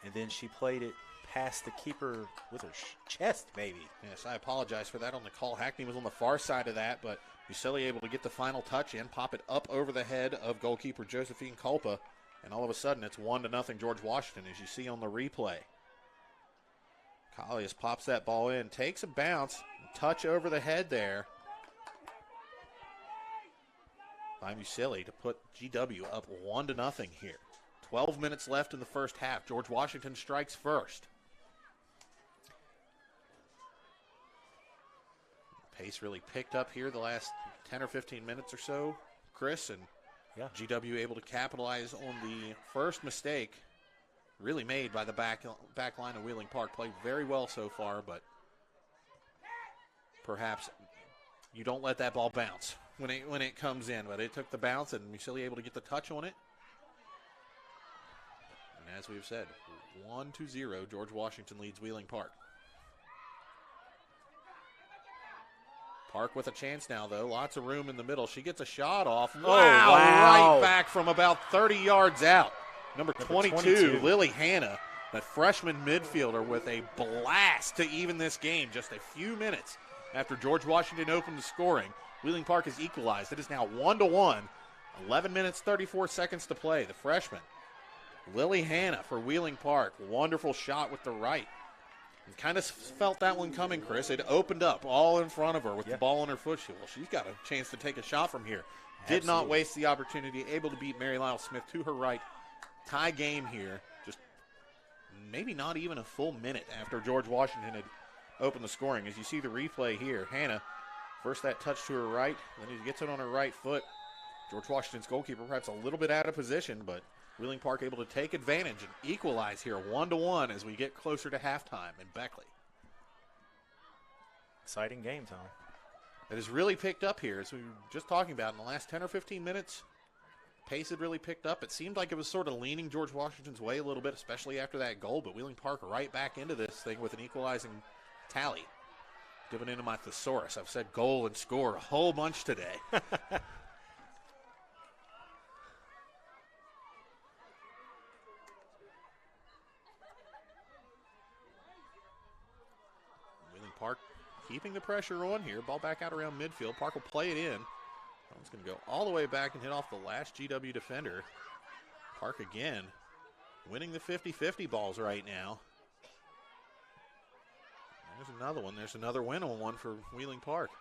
and then she played it past the keeper with her chest, maybe. Yes, I apologize for that on the call. Hackney was on the far side of that, but Musili able to get the final touch in, pop it up over the head of goalkeeper Josephine Culpa, and all of a sudden it's 1-0 George Washington, as you see on the replay. Collius pops that ball in, takes a bounce, touch over the head there by Musili to put GW up 1-0 here. 12 minutes left in the first half. George Washington strikes first. Pace really picked up here the last 10 or 15 minutes or so, Chris, and GW able to capitalize on the first mistake really made by the back line of Wheeling Park. Played very well so far, but perhaps you don't let that ball bounce when it comes in. But it took the bounce, and Musili able to get the touch on it. And as we've said, 1-0, George Washington leads Wheeling Park. Park with a chance now, though. Lots of room in the middle. She gets a shot off. Wow. Right back from about 30 yards out. Number 22, Lily Hanna, the freshman midfielder, with a blast to even this game just a few minutes after George Washington opened the scoring. Wheeling Park has equalized. It is now 1-1. 11 minutes, 34 seconds to play. The freshman, Lily Hanna for Wheeling Park. Wonderful shot with the right. And kind of felt that one coming, Chris. It opened up all in front of her with the ball on her foot. Well, she's got a chance to take a shot from here. Did not waste the opportunity. Able to beat Mary Lyle Smith to her right. Tie game here, just maybe not even a full minute after George Washington had opened the scoring. As you see the replay here, Hannah, first that touch to her right, then he gets it on her right foot. George Washington's goalkeeper perhaps a little bit out of position, but Wheeling Park able to take advantage and equalize here 1-1 as we get closer to halftime in Beckley. Exciting game, Tom. It has really picked up here, as we were just talking about in the last 10 or 15 minutes. Pace had really picked up. It seemed like it was sort of leaning George Washington's way a little bit, especially after that goal, but Wheeling Park right back into this thing with an equalizing tally. Dipping into my thesaurus. I've said goal and score a whole bunch today. Wheeling Park keeping the pressure on here. Ball back out around midfield. Park will play it in. It's going to go all the way back and hit off the last GW defender. Park again winning the 50-50 balls right now. There's another one. There's another win on one for Wheeling Park.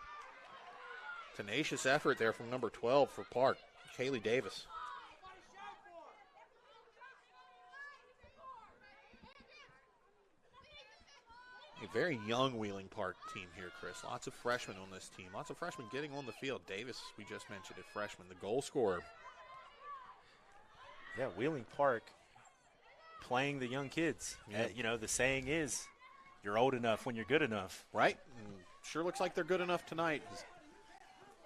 Tenacious effort there from number 12 for Park, Kaylee Davis. A very young Wheeling Park team here, Chris. Lots of freshmen on this team. Lots of freshmen getting on the field. Davis, we just mentioned, a freshman, the goal scorer. Yeah, Wheeling Park playing the young kids. Yeah. You know, the saying is, you're old enough when you're good enough. Right. And sure looks like they're good enough tonight.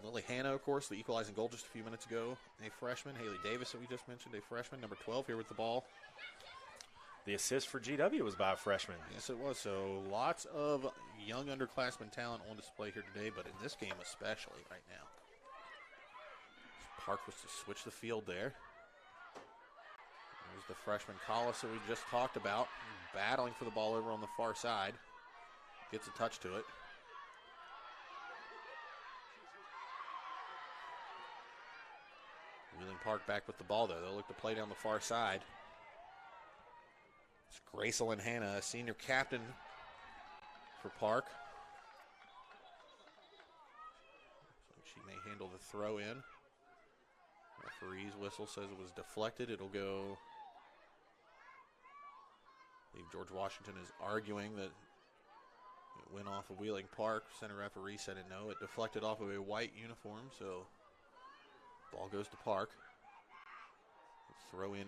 Lily Hanna, of course, the equalizing goal just a few minutes ago, a freshman. Haley Davis, that we just mentioned, a freshman. Number 12 here with the ball. The assist for GW was by a freshman. Yes, it was. So lots of young underclassmen talent on display here today, but in this game especially right now. Park was to switch the field there. There's the freshman Collis that we just talked about, battling for the ball over on the far side. Gets a touch to it. Wheeling Park back with the ball, though. They'll look to play down the far side. It's Gracelyn Hanna, a senior captain for Park. So she may handle the throw in. Referee's whistle says it was deflected. It'll go. I believe George Washington is arguing that it went off of Wheeling Park. Center referee said it no. It deflected off of a white uniform, so ball goes to Park. Throw in.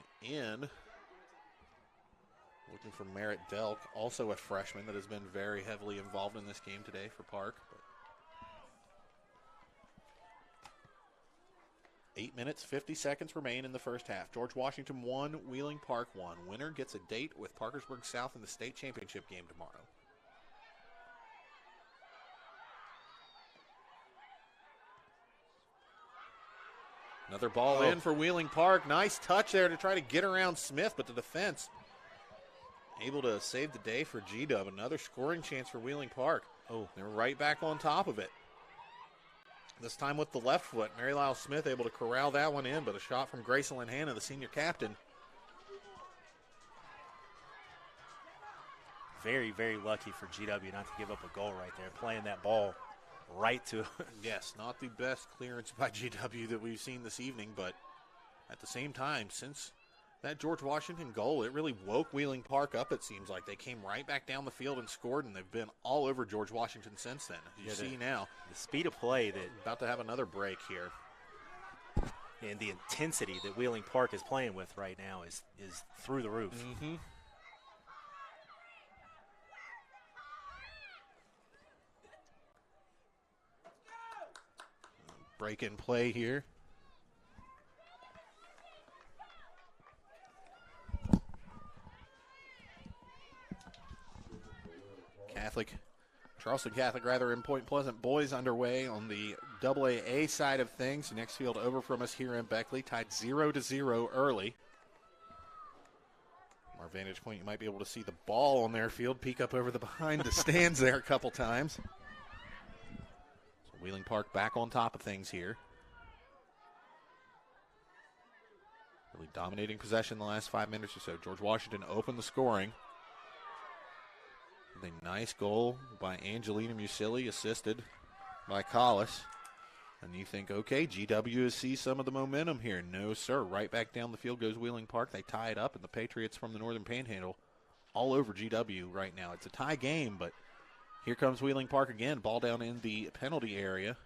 Looking for Merritt Delk, also a freshman that has been very heavily involved in this game today for Park. 8 minutes, 50 seconds remain in the first half. George Washington 1, Wheeling Park 1. Winner gets a date with Parkersburg South in the state championship game tomorrow. Another ball in for Wheeling Park. Nice touch there to try to get around Smith, but the defense able to save the day for G-Dub. Another scoring chance for Wheeling Park. Oh, they're right back on top of it. This time with the left foot. Mary Lyle Smith able to corral that one in, but a shot from Gracelyn Hanna, the senior captain. Very, very lucky for GW not to give up a goal right there, playing that ball right to Yes, not the best clearance by GW that we've seen this evening, but at the same time, since that George Washington goal, it really woke Wheeling Park up, it seems like. They came right back down the field and scored, and they've been all over George Washington since then. As you see now. The speed of play that about to have another break here. And the intensity that Wheeling Park is playing with right now is through the roof. Mm-hmm. Break in play here. Charleston Catholic rather in Point Pleasant boys underway on the AA side of things. Next field over from us here in Beckley, tied 0-0 early. From our vantage point, you might be able to see the ball on their field peek up over the behind the stands there a couple times. So Wheeling Park back on top of things here. Really dominating possession the last 5 minutes or so. George Washington opened the scoring. A nice goal by Angelina Musili, assisted by Collis. And you think, okay, GW sees some of the momentum here. No, sir. Right back down the field goes Wheeling Park. They tie it up, and the Patriots from the Northern Panhandle all over GW right now. It's a tie game, but here comes Wheeling Park again. Ball down in the penalty area.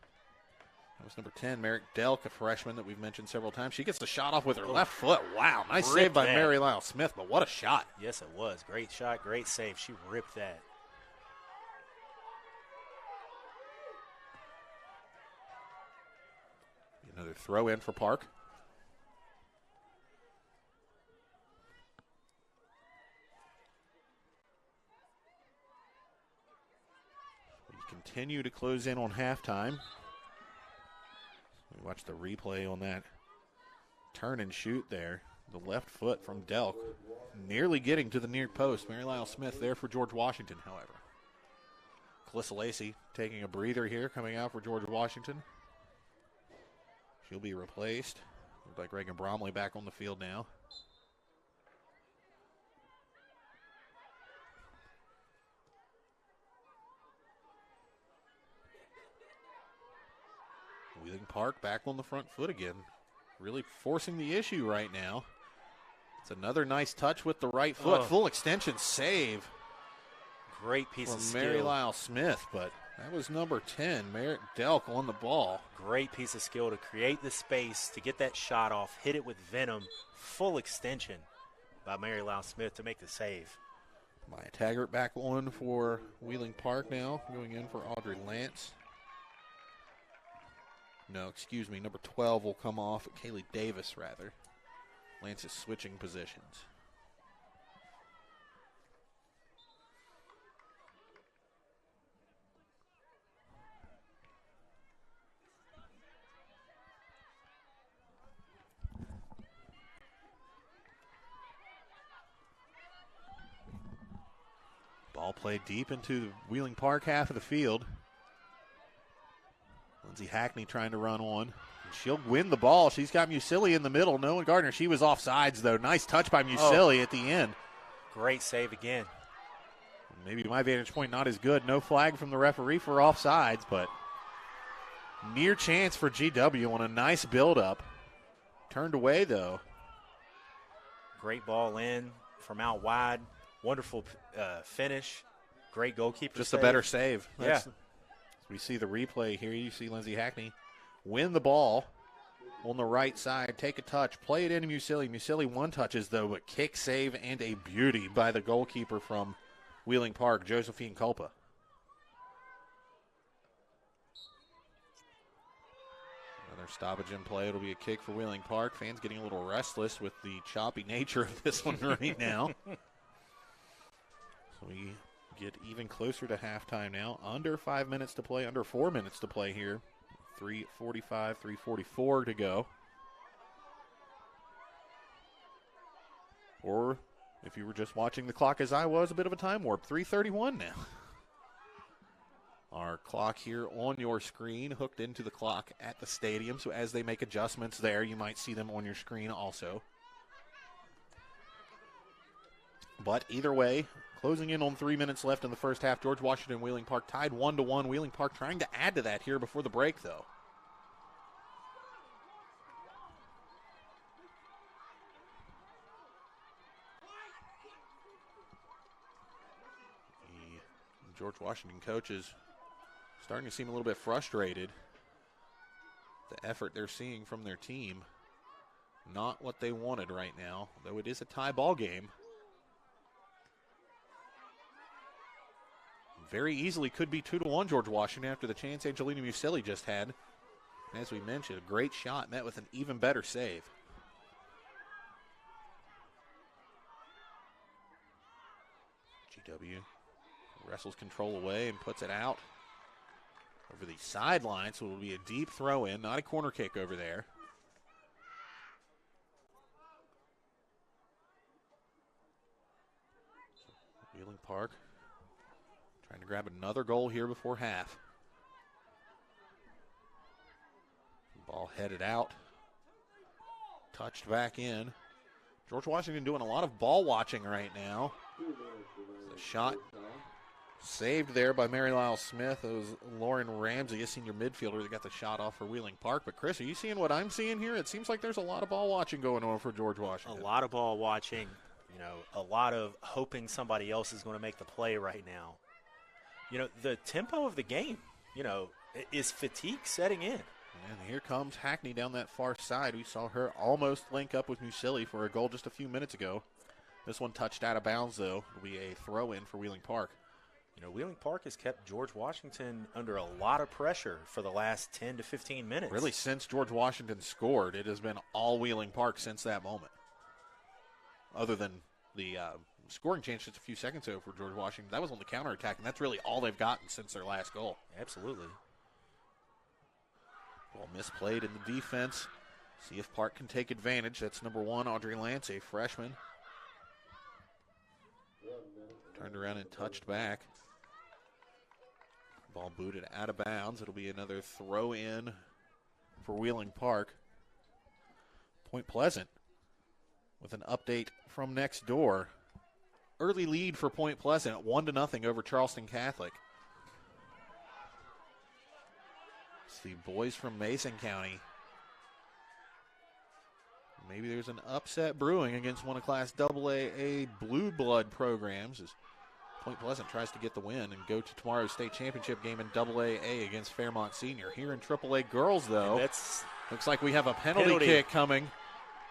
That was number 10, Merrick Delk, a freshman that we've mentioned several times. She gets the shot off with her left foot. Wow, nice save by Mary Lyle Smith, but what a shot. Yes, it was. Great shot, great save. She ripped that. Another throw in for Park. We continue to close in on halftime. We watch the replay on that turn and shoot there. The left foot from Delk, nearly getting to the near post. Mary Lyle Smith there for George Washington, however. Calissa Lacey taking a breather here, coming out for George Washington. She'll be replaced. Looks like Reagan Bromley back on the field now. Wheeling Park back on the front foot again. Really forcing the issue right now. It's another nice touch with the right foot. Full extension save. Great piece of skill. Mary Lyle Smith, but that was number 10, Merritt Delk on the ball. Great piece of skill to create the space, to get that shot off, hit it with venom. Full extension by Mary Lyle Smith to make the save. Maya Taggart back on for Wheeling Park now, going in for Audrey Lance. No, excuse me, number 12 will come off. Kaylee Davis, rather. Lance is switching positions. Ball played deep into the Wheeling Park half of the field. Lindsay Hackney trying to run on. She'll win the ball. She's got Musili in the middle. Noah Gardner, she was offsides, though. Nice touch by Musili at the end. Great save again. Maybe my vantage point not as good. No flag from the referee for offsides, but near chance for GW on a nice build-up. Turned away, though. Great ball in from out wide. Wonderful finish. Great goalkeeper Just save. a better save. Yeah. We see the replay here. You see Lindsay Hackney win the ball on the right side, take a touch, play it into Musili. Musili one touches, though, but kick, save, and a beauty by the goalkeeper from Wheeling Park, Josephine Culpa. Another stoppage in play. It'll be a kick for Wheeling Park. Fans getting a little restless with the choppy nature of this one right now. So we get even closer to halftime now. Under 5 minutes to play, under 4 minutes to play here. 3:45, 3:44 to go. Or if you were just watching the clock as I was, a bit of a time warp. 3:31 now. Our clock here on your screen hooked into the clock at the stadium. So as they make adjustments there, you might see them on your screen also. But either way, closing in on 3 minutes left in the first half. George Washington, Wheeling Park tied 1-1. Wheeling Park trying to add to that here before the break, though. The George Washington coach is starting to seem a little bit frustrated. The effort they're seeing from their team, not what they wanted right now, though it is a tie ball game. Very easily could be 2-1 George Washington after the chance Angelina Musili just had. And as we mentioned, a great shot met with an even better save. GW wrestles control away and puts it out over the sideline, so it'll be a deep throw in, not a corner kick over there. Wheeling Park trying to grab another goal here before half. Ball headed out. Touched back in. George Washington doing a lot of ball watching right now. The shot saved there by Mary Lyle Smith. It was Lauren Ramsey, a senior midfielder, that got the shot off for Wheeling Park. But, Chris, are you seeing what I'm seeing here? It seems like there's a lot of ball watching going on for George Washington. A lot of ball watching. You know, a lot of hoping somebody else is going to make the play right now. You know, the tempo of the game, you know, is fatigue setting in. And here comes Hackney down that far side. We saw her almost link up with Musili for a goal just a few minutes ago. This one touched out of bounds, though. It'll be a throw-in for Wheeling Park. You know, Wheeling Park has kept George Washington under a lot of pressure for the last 10 to 15 minutes. Really, since George Washington scored, it has been all Wheeling Park since that moment. Other than the scoring chance just a few seconds ago for George Washington. That was on the counterattack, and that's really all they've gotten since their last goal. Absolutely. Ball misplayed in the defense. See if Park can take advantage. That's number 1, Audrey Lance, a freshman. Turned around and touched back. Ball booted out of bounds. It'll be another throw in for Wheeling Park. Point Pleasant with an update from next door. Early lead for Point Pleasant, 1-0 over Charleston Catholic. It's the boys from Mason County. Maybe there's an upset brewing against one of Class AA Blue Blood programs as Point Pleasant tries to get the win and go to tomorrow's state championship game in AA against Fairmont Senior. Here in AAA girls, though, looks like we have a penalty kick coming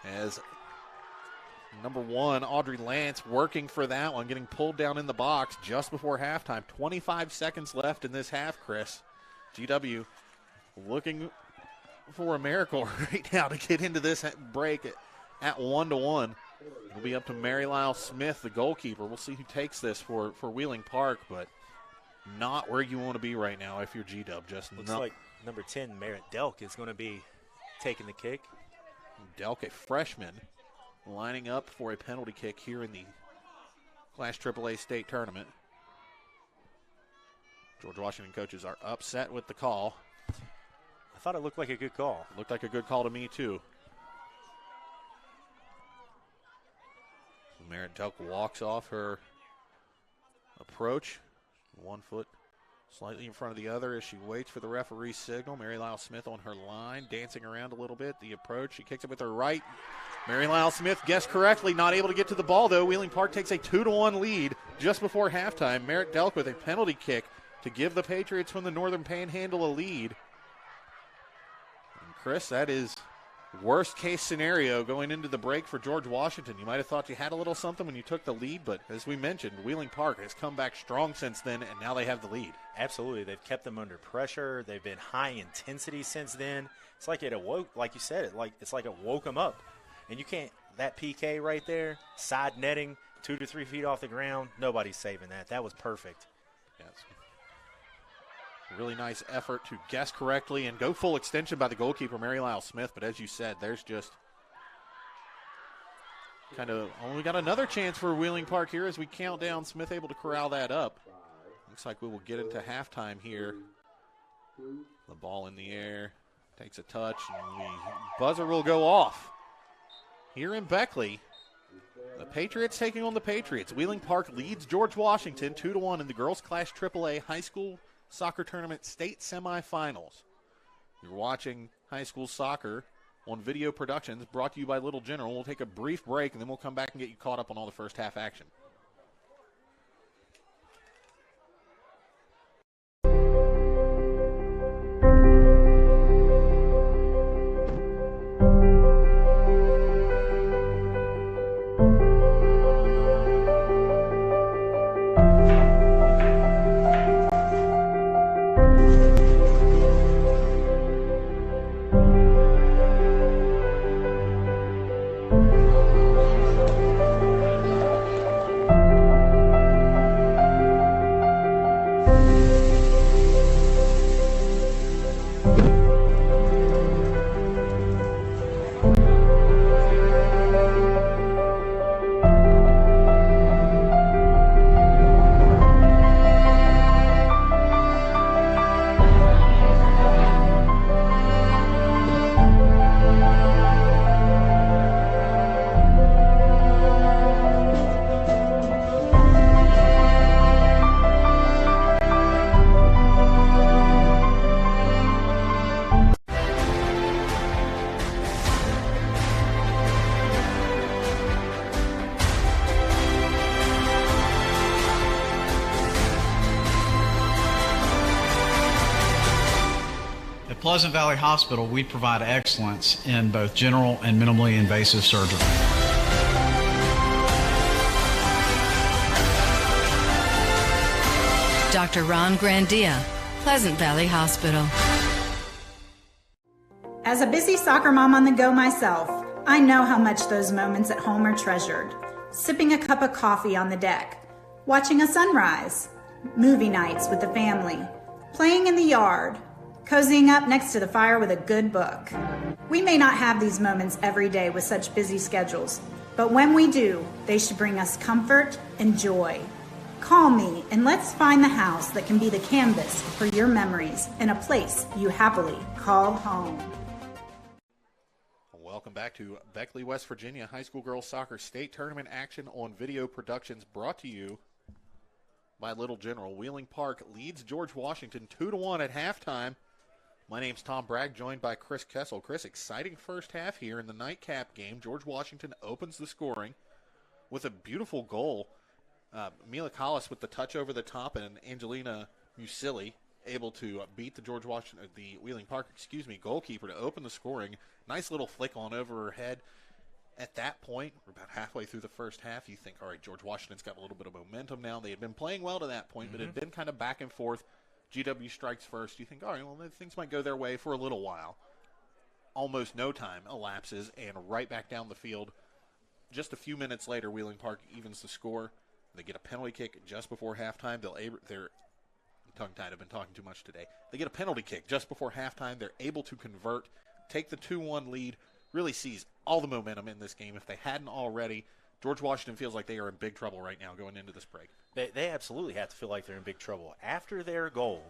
as number 1, Audrey Lance, working for that one, getting pulled down in the box just before halftime. 25 seconds left in this half, Chris. GW looking for a miracle right now to get into this break at 1-1. It'll be up to Mary Lyle Smith, the goalkeeper. We'll see who takes this for Wheeling Park, but not where you want to be right now if you're GW. Just looks like number 10, Merritt Delk, is going to be taking the kick. Delk, a freshman, lining up for a penalty kick here in the Class AAA state tournament. George Washington coaches are upset with the call. I thought it looked like a good call. Looked like a good call to me, too. Merritt Delk walks off her approach. 1 foot slightly in front of the other as she waits for the referee's signal. Mary Lyle Smith on her line, dancing around a little bit. The approach, she kicks it with her right. Mary Lyle Smith guessed correctly, not able to get to the ball, though. Wheeling Park takes a 2-1 lead just before halftime. Merritt Delk with a penalty kick to give the Patriots from the Northern Panhandle a lead. And Chris, that is worst case scenario going into the break for George Washington. You might have thought you had a little something when you took the lead, but as we mentioned, Wheeling Park has come back strong since then, and now they have the lead. Absolutely. They've kept them under pressure. They've been high intensity since then. It's like it awoke, like you said, it's like it woke them up. And you can't, that PK right there, side netting, 2 to 3 feet off the ground, nobody's saving that. That was perfect. Yes. Really nice effort to guess correctly and go full extension by the goalkeeper, Mary Lyle Smith. But as you said, there's just kind of only got another chance for Wheeling Park here as we count down. Smith able to corral that up. Looks like we will get into halftime here. The ball in the air, takes a touch, and the buzzer will go off. Here in Beckley, the Patriots taking on the Patriots. Wheeling Park leads George Washington 2-1 in the Girls Class AAA High School Soccer Tournament State Semifinals. You're watching high school soccer on Video Productions, brought to you by Little General. We'll take a brief break, and then we'll come back and get you caught up on all the first half action. Pleasant Valley Hospital, we provide excellence in both general and minimally invasive surgery. Dr. Ron Grandia, Pleasant Valley Hospital. As a busy soccer mom on the go myself, I know how much those moments at home are treasured. sipping a cup of coffee on the deck, watching a sunrise, movie nights with the family, playing in the yard, cozying up next to the fire with a good book. We may not have these moments every day with such busy schedules, but when we do, they should bring us comfort and joy. Call me and let's find the house that can be the canvas for your memories and a place you happily call home. Welcome back to Beckley, West Virginia High School Girls Soccer State Tournament action on Video Productions, brought to you by Little General. Wheeling Park leads George Washington 2-1 at halftime. My name's Tom Bragg, joined by Chris Kessel. Chris, exciting first half here in the nightcap game. George Washington opens the scoring with a beautiful goal. Mila Collis with the touch over the top, and Angelina Musili able to beat the Wheeling Park goalkeeper to open the scoring. Nice little flick on over her head. At that point, we're about halfway through the first half. You think, all right, George Washington's got a little bit of momentum now. They had been playing well to that point, but it had been kind of back and forth. GW strikes first. You think, all right, well, things might go their way for a little while. Almost no time elapses, and right back down the field. Just a few minutes later, Wheeling Park evens the score. They get a penalty kick just before halftime. They're tongue-tied. I've been talking too much today. They get a penalty kick just before halftime. They're able to convert, take the 2-1 lead, really seize all the momentum in this game. If they hadn't already, George Washington feels like they are in big trouble right now going into this break. They absolutely have to feel like they're in big trouble. After their goal,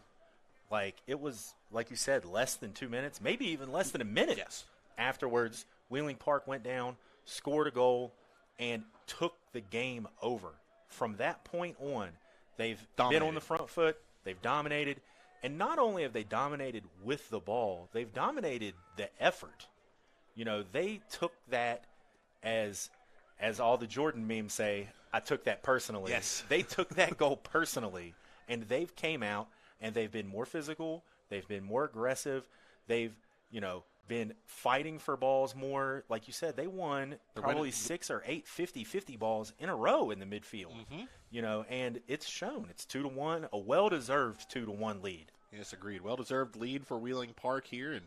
it was, like you said, less than 2 minutes, maybe even less than a minute. Yes. Afterwards, Wheeling Park went down, scored a goal, and took the game over. From that point on, they've been on the front foot. They've dominated. And not only have they dominated with the ball, they've dominated the effort. They took that as all the Jordan memes say, I took that personally. Yes. They took that goal personally, and they've came out, and they've been more physical. They've been more aggressive. They've, been fighting for balls more. Like you said, they won probably 6 or 8 50-50 balls in a row in the midfield. And it's shown. It's 2-1, a well-deserved 2-1 lead. Yes, agreed. Well-deserved lead for Wheeling Park here. And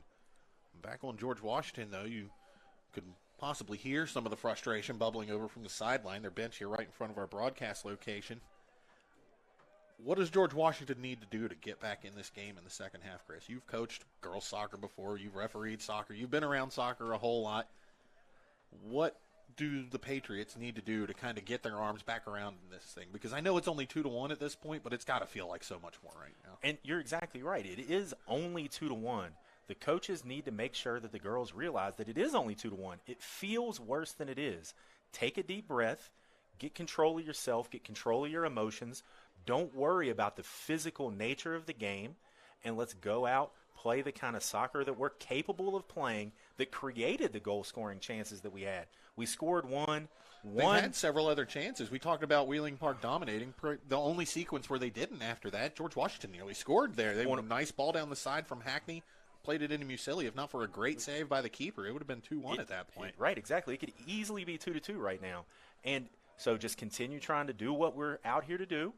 back on George Washington, though, you could possibly hear some of the frustration bubbling over from the sideline. Their bench here right in front of our broadcast location. What does George Washington need to do to get back in this game in the second half, Chris? You've coached girls soccer before. You've refereed soccer. You've been around soccer a whole lot. What do the Patriots need to do to kind of get their arms back around in this thing? Because I know it's only 2-1 at this point, but it's got to feel like so much more right now. And you're exactly right. It is only 2-1. The coaches need to make sure that the girls realize that it is only 2-1. It feels worse than it is. Take a deep breath. Get control of yourself. Get control of your emotions. Don't worry about the physical nature of the game, and let's go out, play the kind of soccer that we're capable of playing that created the goal-scoring chances that we had. We scored one. They had several other chances. We talked about Wheeling Park dominating. The only sequence where they didn't after that, George Washington nearly scored there. They won a nice ball down the side from Hackney, played it into Musili. If not for a great save by the keeper, it would have been 2-1 at that point. Right, exactly. It could easily be 2-2 right now. And so just continue trying to do what we're out here to do.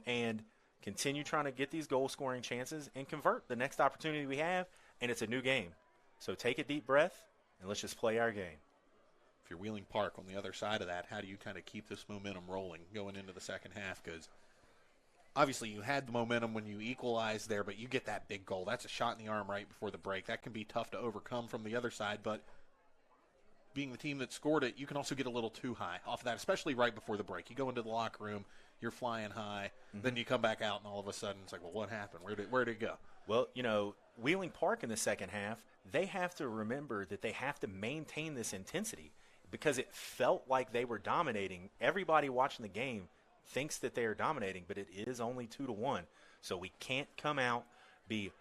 And continue trying to get these goal-scoring chances and convert the next opportunity we have, and it's a new game. So take a deep breath, and let's just play our game. If you're Wheeling Park on the other side of that, how do you kind of keep this momentum rolling going into the second half? Because obviously you had the momentum when you equalized there, but you get that big goal. That's a shot in the arm right before the break. That can be tough to overcome from the other side, but being the team that scored it, you can also get a little too high off of that, especially right before the break. You go into the locker room, you're flying high, then you come back out, and all of a sudden it's like, well, what happened? Where did it go? Well, Wheeling Park in the second half, they have to remember that they have to maintain this intensity because it felt like they were dominating. Everybody watching the game thinks that they are dominating, but it is only 2-1. So we can't come out, be,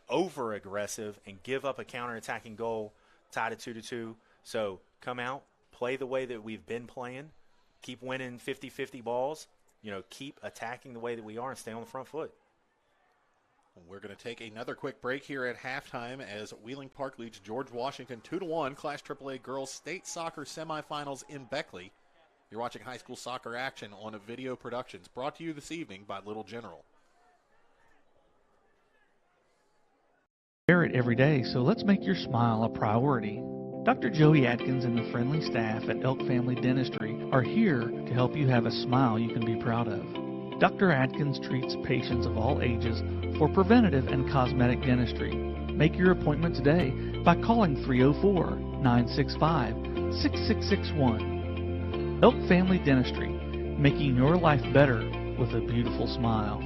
over-aggressive and give up a counterattacking goal tied at 2-2. So come out, play the way that we've been playing, keep winning 50-50 balls, keep attacking the way that we are and stay on the front foot. We're going to take another quick break here at halftime as Wheeling Park leads George Washington 2-1, Class AAA Girls State Soccer Semifinals in Beckley. You're watching high school soccer action on Video Productions, brought to you this evening by Little General. Wear it every day, so let's make your smile a priority. Dr. Joey Atkins and the friendly staff at Elk Family Dentistry are here to help you have a smile you can be proud of. Dr. Atkins treats patients of all ages for preventative and cosmetic dentistry. Make your appointment today by calling 304-965-6661. Elk Family Dentistry, making your life better with a beautiful smile.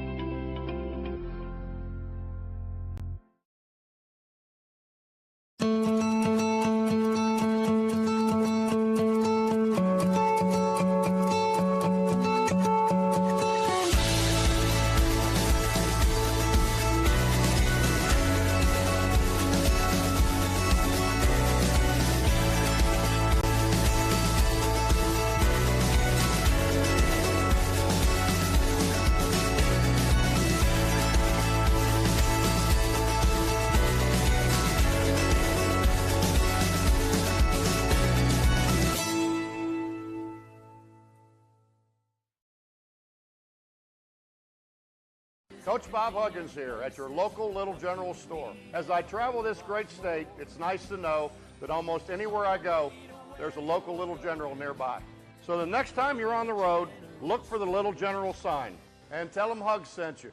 Coach Bob Huggins here at your local Little General store. As I travel this great state, it's nice to know that almost anywhere I go, there's a local Little General nearby. So the next time you're on the road, look for the Little General sign and tell them Hugs sent you.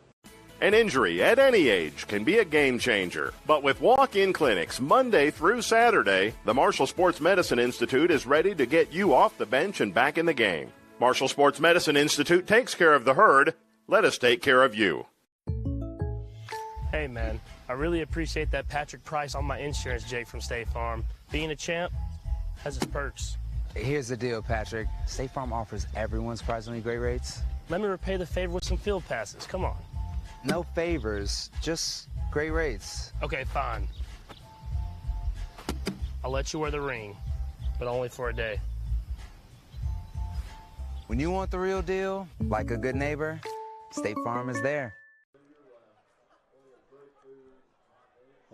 An injury at any age can be a game changer. But with walk-in clinics Monday through Saturday, the Marshall Sports Medicine Institute is ready to get you off the bench and back in the game. Marshall Sports Medicine Institute takes care of the herd. Let us take care of you. Hey, man, I really appreciate that Patrick price on my insurance, Jake from State Farm. Being a champ has its perks. Here's the deal, Patrick. State Farm offers everyone surprisingly great rates. Let me repay the favor with some field passes. Come on. No favors, just great rates. Okay, fine. I'll let you wear the ring, but only for a day. When you want the real deal, like a good neighbor, State Farm is there.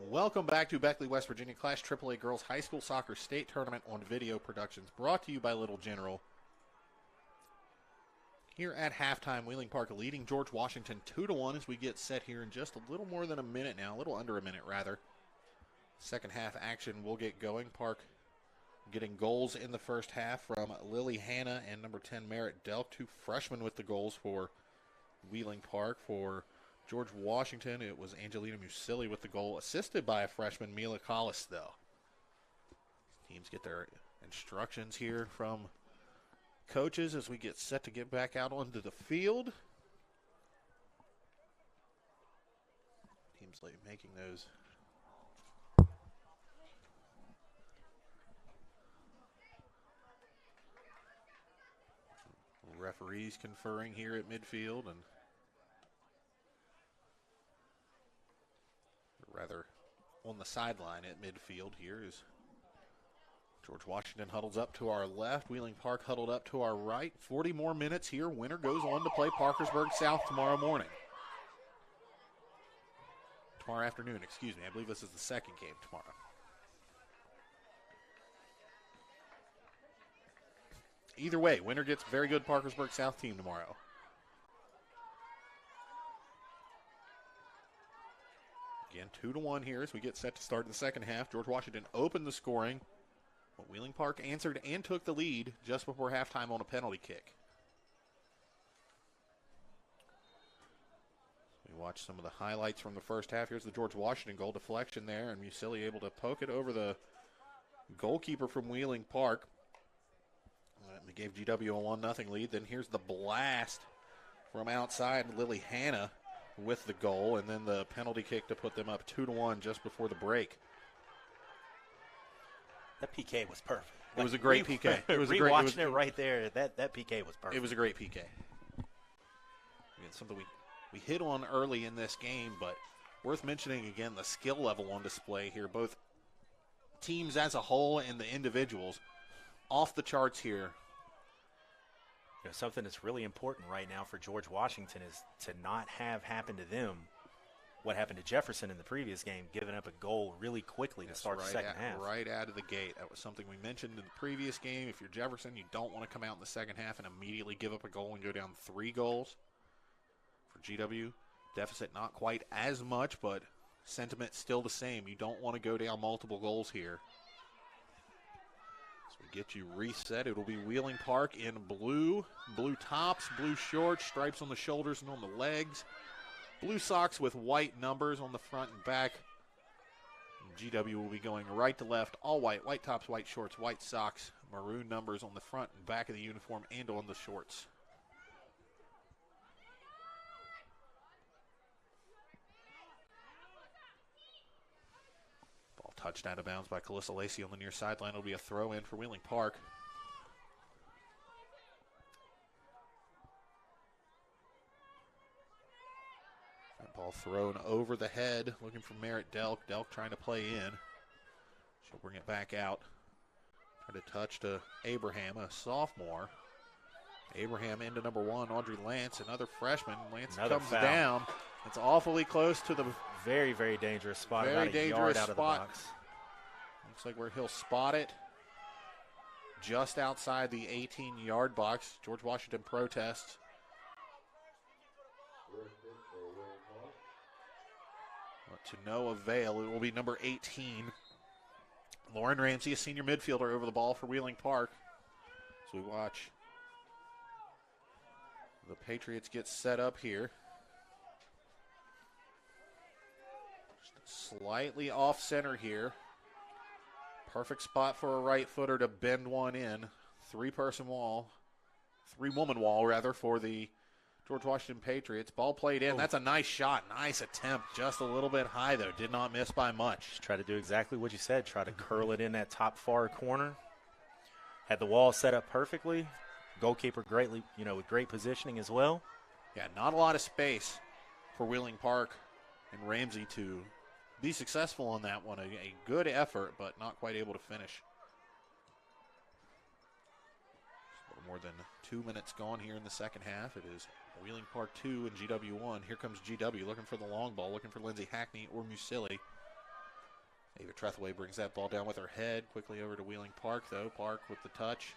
Welcome back to Beckley, West Virginia Class AAA Girls High School Soccer State Tournament on Video Productions, brought to you by Little General. Here at halftime, Wheeling Park leading George Washington 2-1 as we get set here in just a little more than a minute now, a little under a minute rather. Second half action will get going. Park getting goals in the first half from Lily Hanna and number 10 Merritt Delk, two freshmen with the goals for Wheeling Park. For George Washington, it was Angelina Musili with the goal, assisted by a freshman, Mila Collis, though. Teams get their instructions here from coaches as we get set to get back out onto the field. Teams making those referees conferring here at midfield, and rather on the sideline at midfield here is George Washington huddles up to our left. Wheeling Park huddled up to our right. 40 more minutes here. Winner goes on to play Parkersburg South tomorrow afternoon, excuse me. I believe this is the second game tomorrow. Either way, winner gets a very good Parkersburg South team tomorrow. Again, 2-1 here as we get set to start the second half. George Washington opened the scoring, but Wheeling Park answered and took the lead just before halftime on a penalty kick. We watch some of the highlights from the first half. Here's the George Washington goal deflection there, and Musili able to poke it over the goalkeeper from Wheeling Park. They gave GW a 1-0 lead. Then here's the blast from outside, Lily Hanna with the goal, and then the penalty kick to put them up 2-1 just before the break. That PK was perfect. It was a great PK. It was watching it right there. That PK was perfect. It was a great PK. It's something we hit on early in this game, but worth mentioning again, the skill level on display here. Both teams as a whole and the individuals off the charts here. You know, something that's really important right now for George Washington is to not have happen to them what happened to Jefferson in the previous game, giving up a goal really quickly to start the second half. Right out of the gate. That was something we mentioned in the previous game. If you're Jefferson, you don't want to come out in the second half and immediately give up a goal and go down 3 goals. For GW, deficit not quite as much, but sentiment still the same. You don't want to go down multiple goals here. we get you reset. It'll be Wheeling Park in blue tops, blue shorts, stripes on the shoulders and on the legs. Blue socks with white numbers on the front and back. GW will be going right to left, all white, white tops, white shorts, white socks, maroon numbers on the front and back of the uniform and on the shorts. Ball touched out of bounds by Calissa Lacey on the near sideline. It'll be a throw in for Wheeling Park. That ball thrown over the head, looking for Merritt Delk. Delk trying to play in. She'll bring it back out. Try to touch to Abraham, a sophomore. Abraham into number 1, Audrey Lance, another freshman. Lance comes foul. down. It's awfully close to the very, very dangerous spot. Very about a dangerous yard out of the spot. box. Looks like where he'll spot it. Just outside the 18-yard box. George Washington protests. But to no avail. It will be number 18. Lauren Ramsey, a senior midfielder, over the ball for Wheeling Park. As we watch the Patriots get set up here. Just slightly off center here. Perfect spot for a right footer to bend one in. Three-woman wall rather, for the George Washington Patriots. Ball played in. That's a nice shot. Nice attempt. Just a little bit high, though. Did not miss by much. Just try to do exactly what you said. Try to curl it in that top far corner. Had the wall set up perfectly. Goalkeeper greatly, with great positioning as well. Yeah, not a lot of space for Wheeling Park and Ramsey to be successful on that one. A good effort, but not quite able to finish. A little more than 2 minutes gone here in the second half. It is Wheeling Park 2 and GW 1. Here comes GW looking for the long ball, looking for Lindsay Hackney or Musilli. Ava Trethaway brings that ball down with her head. Quickly over to Wheeling Park, though. Park with the touch.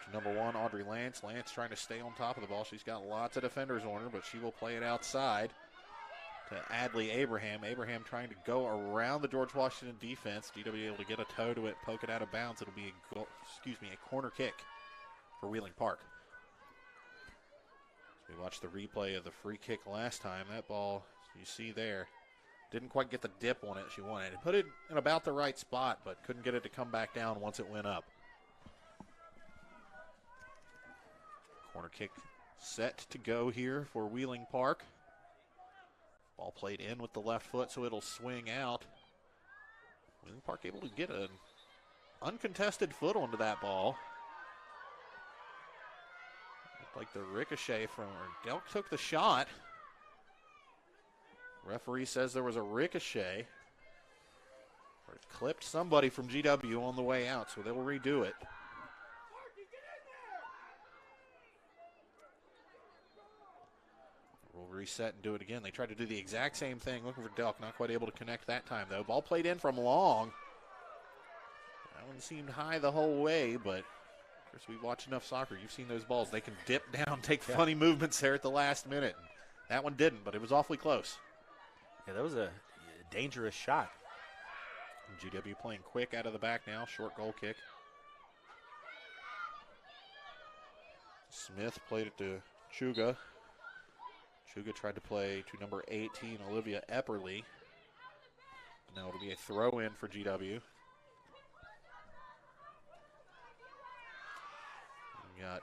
To number 1, Audrey Lance. Lance trying to stay on top of the ball. She's got lots of defenders on her, but she will play it outside to Adley Abraham. Abraham trying to go around the George Washington defense. GW able to get a toe to it, poke it out of bounds. It'll be a corner kick for Wheeling Park. As we watched the replay of the free kick last time, that ball you see there didn't quite get the dip on it she wanted. Put it in about the right spot, but couldn't get it to come back down once it went up. Corner kick set to go here for Wheeling Park. Ball played in with the left foot, so it'll swing out. Wheeling Park able to get an uncontested foot onto that ball. Looked like the ricochet from her. Delk took the shot. Referee says there was a ricochet. Or it clipped somebody from GW on the way out, so they'll redo it. We'll reset and do it again. They tried to do the exact same thing, looking for Delk. Not quite able to connect that time, though. Ball played in from long. That one seemed high the whole way, but of course, we've watched enough soccer. You've seen those balls. They can dip down, take funny movements there at the last minute. That one didn't, but it was awfully close. Yeah, that was a dangerous shot. GW playing quick out of the back now. Short goal kick. Smith played it to Chuga. Chuga tried to play to number 18, Olivia Epperly. Now it'll be a throw in for GW. We got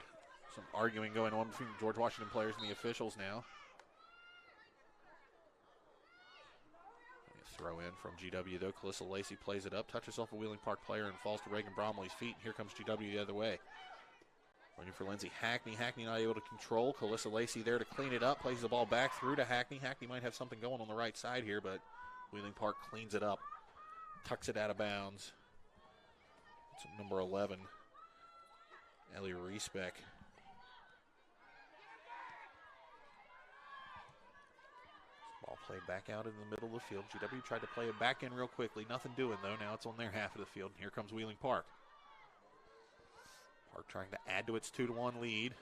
some arguing going on between George Washington players and the officials now. Throw in from GW, though. Calissa Lacey plays it up, touches off a Wheeling Park player, and falls to Reagan Bromley's feet. Here comes GW the other way. Looking for Lindsay Hackney. Hackney not able to control. Calissa Lacey there to clean it up. Plays the ball back through to Hackney. Hackney might have something going on the right side here, but Wheeling Park cleans it up. Tucks it out of bounds. It's number 11, Ellie Reesbeck. Ball played back out in the middle of the field. GW tried to play it back in real quickly. Nothing doing, though. Now it's on their half of the field. And here comes Wheeling Park. Park trying to add to its 2-1 lead.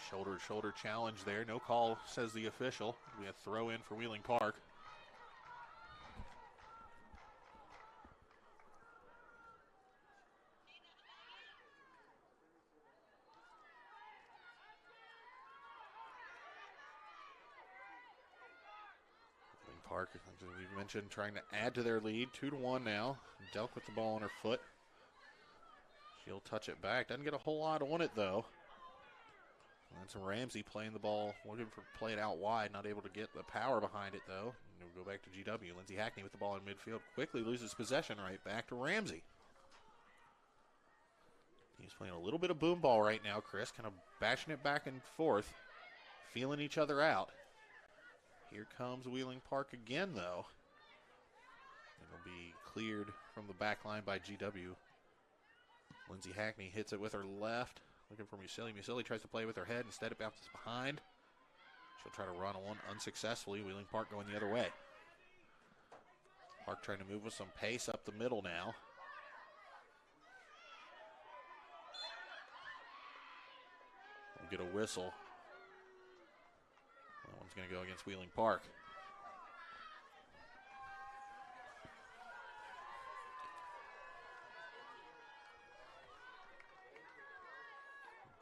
Shoulder-to-shoulder challenge there. No call, says the official. We have throw in for Wheeling Park. Wheeling Park, as we mentioned, trying to add to their lead. 2-1 now. Delk with the ball on her foot. She'll touch it back. Doesn't get a whole lot on it, though. That's Ramsey playing the ball, looking for play it out wide, not able to get the power behind it, though. And we'll go back to GW. Lindsey Hackney with the ball in midfield. Quickly loses possession right back to Ramsey. He's playing a little bit of boom ball right now, Chris, kind of bashing it back and forth, feeling each other out. Here comes Wheeling Park again, though. It'll be cleared from the back line by GW. Lindsey Hackney hits it with her left. Looking for Musili. Musili tries to play with her head. Instead, it bounces behind. She'll try to run on unsuccessfully. Wheeling Park going the other way. Park trying to move with some pace up the middle now. We'll get a whistle. That one's going to go against Wheeling Park.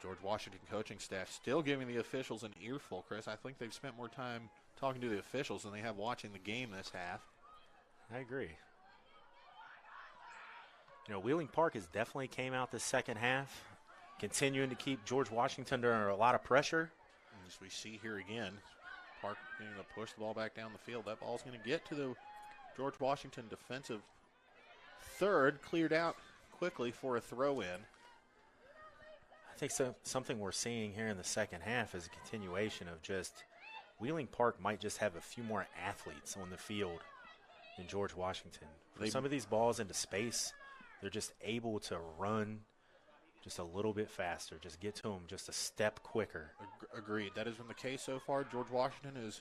George Washington coaching staff still giving the officials an earful, Chris. I think they've spent more time talking to the officials than they have watching the game this half. I agree. You know, Wheeling Park has definitely came out this second half, continuing to keep George Washington under a lot of pressure. As we see here again, Park going to push the ball back down the field. That ball's going to get to the George Washington defensive third, cleared out quickly for a throw-in. I think something we're seeing here in the second half is a continuation of just Wheeling Park might just have a few more athletes on the field than George Washington. For some of these balls into space, they're just able to run just a little bit faster, just get to them just a step quicker. Agreed. That has been the case so far. George Washington has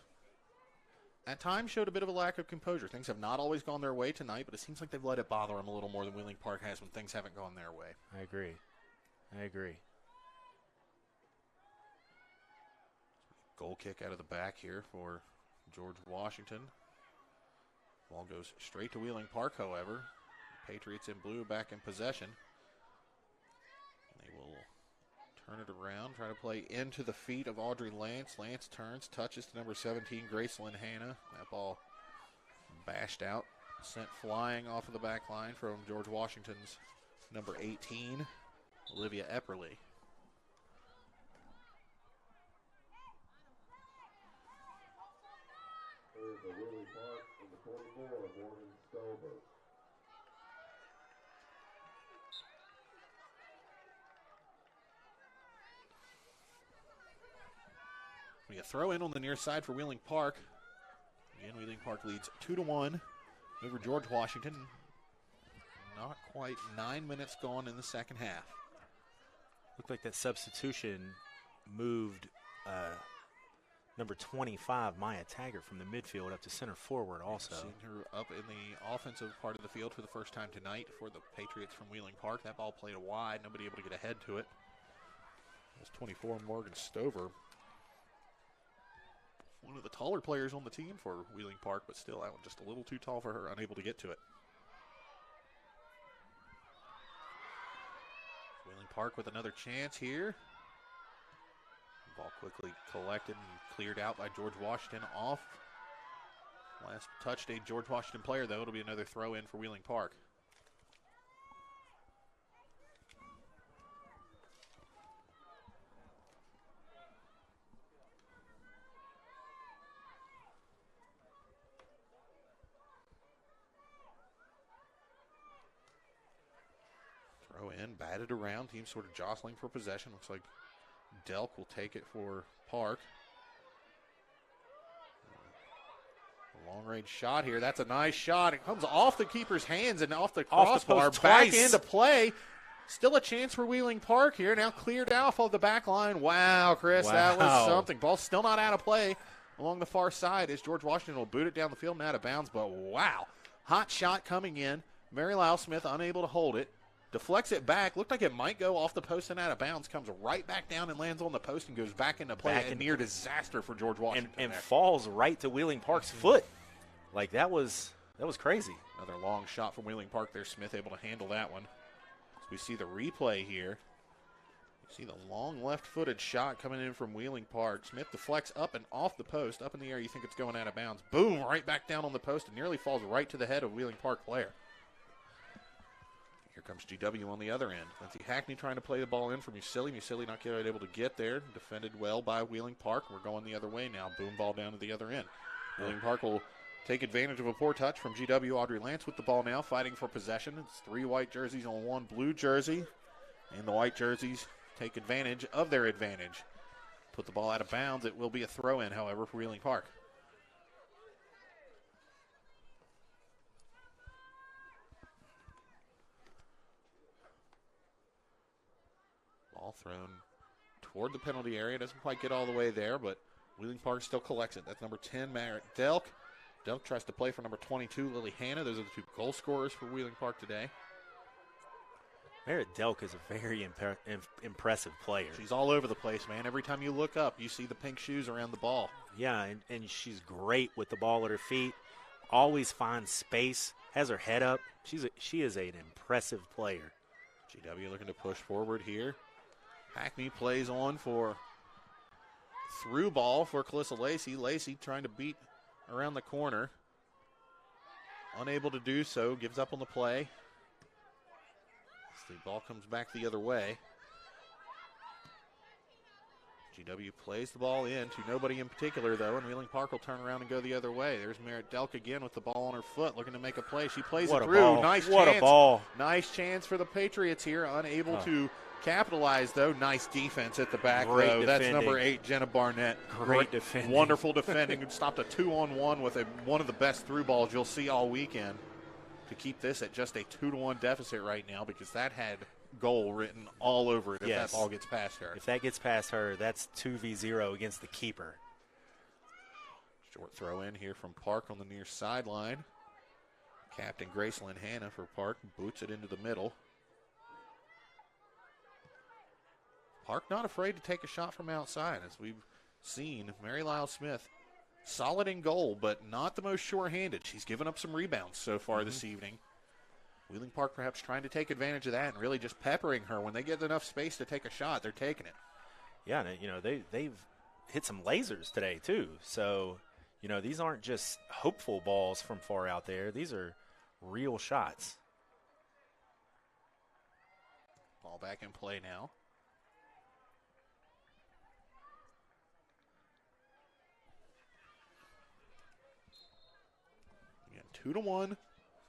at times showed a bit of a lack of composure. Things have not always gone their way tonight, but it seems like they've let it bother them a little more than Wheeling Park has when things haven't gone their way. I agree. Goal kick out of the back here for George Washington. Ball goes straight to Wheeling Park, however. Patriots in blue back in possession. They will turn it around, try to play into the feet of Audrey Lance. Lance turns, touches to number 17, Gracelyn Hanna. That ball bashed out, sent flying off of the back line from George Washington's number 18, Olivia Epperly. The Wheeling Park and the 24, Morgan Stover. We get throw in on the near side for Wheeling Park. Again, Wheeling Park leads 2-1 over George Washington. Not quite 9 minutes gone in the second half. Looked like that substitution moved number 25, Maya Taggart, from the midfield up to center forward also. Seen her up in the offensive part of the field for the first time tonight for the Patriots from Wheeling Park. That ball played wide, nobody able to get ahead to it. That's 24, Morgan Stover. One of the taller players on the team for Wheeling Park, but still that one just a little too tall for her, unable to get to it. Wheeling Park with another chance here. Ball quickly collected and cleared out by George Washington off. Last touched a George Washington player, though. It'll be another throw in for Wheeling Park. Throw in, batted around. Team sort of jostling for possession. Looks like Delk will take it for Park. A long-range shot here. That's a nice shot. It comes off the keeper's hands and off the crossbar, back into play. Still a chance for Wheeling Park here. Now cleared off of the back line. Wow, Chris, that was something. Ball still not out of play along the far side as George Washington will boot it down the field and out of bounds. But wow, hot shot coming in. Mary Lyle Smith unable to hold it. deflects it back. Looked like it might go off the post and out of bounds. Comes right back down and lands on the post and goes back into play. A near disaster for George Washington. And falls right to Wheeling Park's foot. Like, that was crazy. Another long shot from Wheeling Park there. Smith able to handle that one. So we see the replay here. You see the long left-footed shot coming in from Wheeling Park. Smith deflects up and off the post. Up in the air, you think it's going out of bounds. Boom, right back down on the post and nearly falls right to the head of Wheeling Park player. Here comes GW on the other end. Lindsey Hackney trying to play the ball in from Musili. Musili not quite able to get there. Defended well by Wheeling Park. We're going the other way now. Boom, ball down to the other end. Wheeling Park will take advantage of a poor touch from GW. Audrey Lance with the ball now, fighting for possession. It's 3 white jerseys on 1 blue jersey. And the white jerseys take advantage of their advantage. Put the ball out of bounds. It will be a throw-in, however, for Wheeling Park. Ball thrown toward the penalty area. Doesn't quite get all the way there, but Wheeling Park still collects it. That's number 10, Merritt Delk. Delk tries to play for number 22, Lily Hanna. Those are the 2 goal scorers for Wheeling Park today. Merritt Delk is a very impressive player. She's all over the place, man. Every time you look up, you see the pink shoes around the ball. Yeah, and she's great with the ball at her feet. Always finds space, has her head up. She is an impressive player. GW looking to push forward here. Hackney plays on for through ball for Calissa Lacey. Lacey trying to beat around the corner. Unable to do so, gives up on the play. The ball comes back the other way. GW plays the ball in to nobody in particular, though, and Wheeling Park will turn around and go the other way. There's Merritt Delk again with the ball on her foot, looking to make a play. She plays it through. Ball. Nice what chance. A ball. Nice chance for the Patriots here. Unable to capitalize, though. Nice defense at the back, Great though. defending. That's number 8, Jenna Barnett. Great defending. Wonderful defending. Stopped a 2-on-1 with one of the best through balls you'll see all weekend to keep this at just a 2-1 deficit right now, because that had goal written all over it if that ball gets past her. If that gets past her, that's 2v0 against the keeper. Short throw in here from Park on the near sideline. Captain Gracelyn Hanna for Park boots it into the middle. Park not afraid to take a shot from outside, as we've seen. Mary Lyle Smith solid in goal, but not the most sure-handed. She's given up some rebounds so far this evening. Wheeling Park perhaps trying to take advantage of that and really just peppering her. When they get enough space to take a shot, they're taking it. Yeah, and, they've hit some lasers today too. So, these aren't just hopeful balls from far out there. These are real shots. Ball back in play now. Again, 2-1.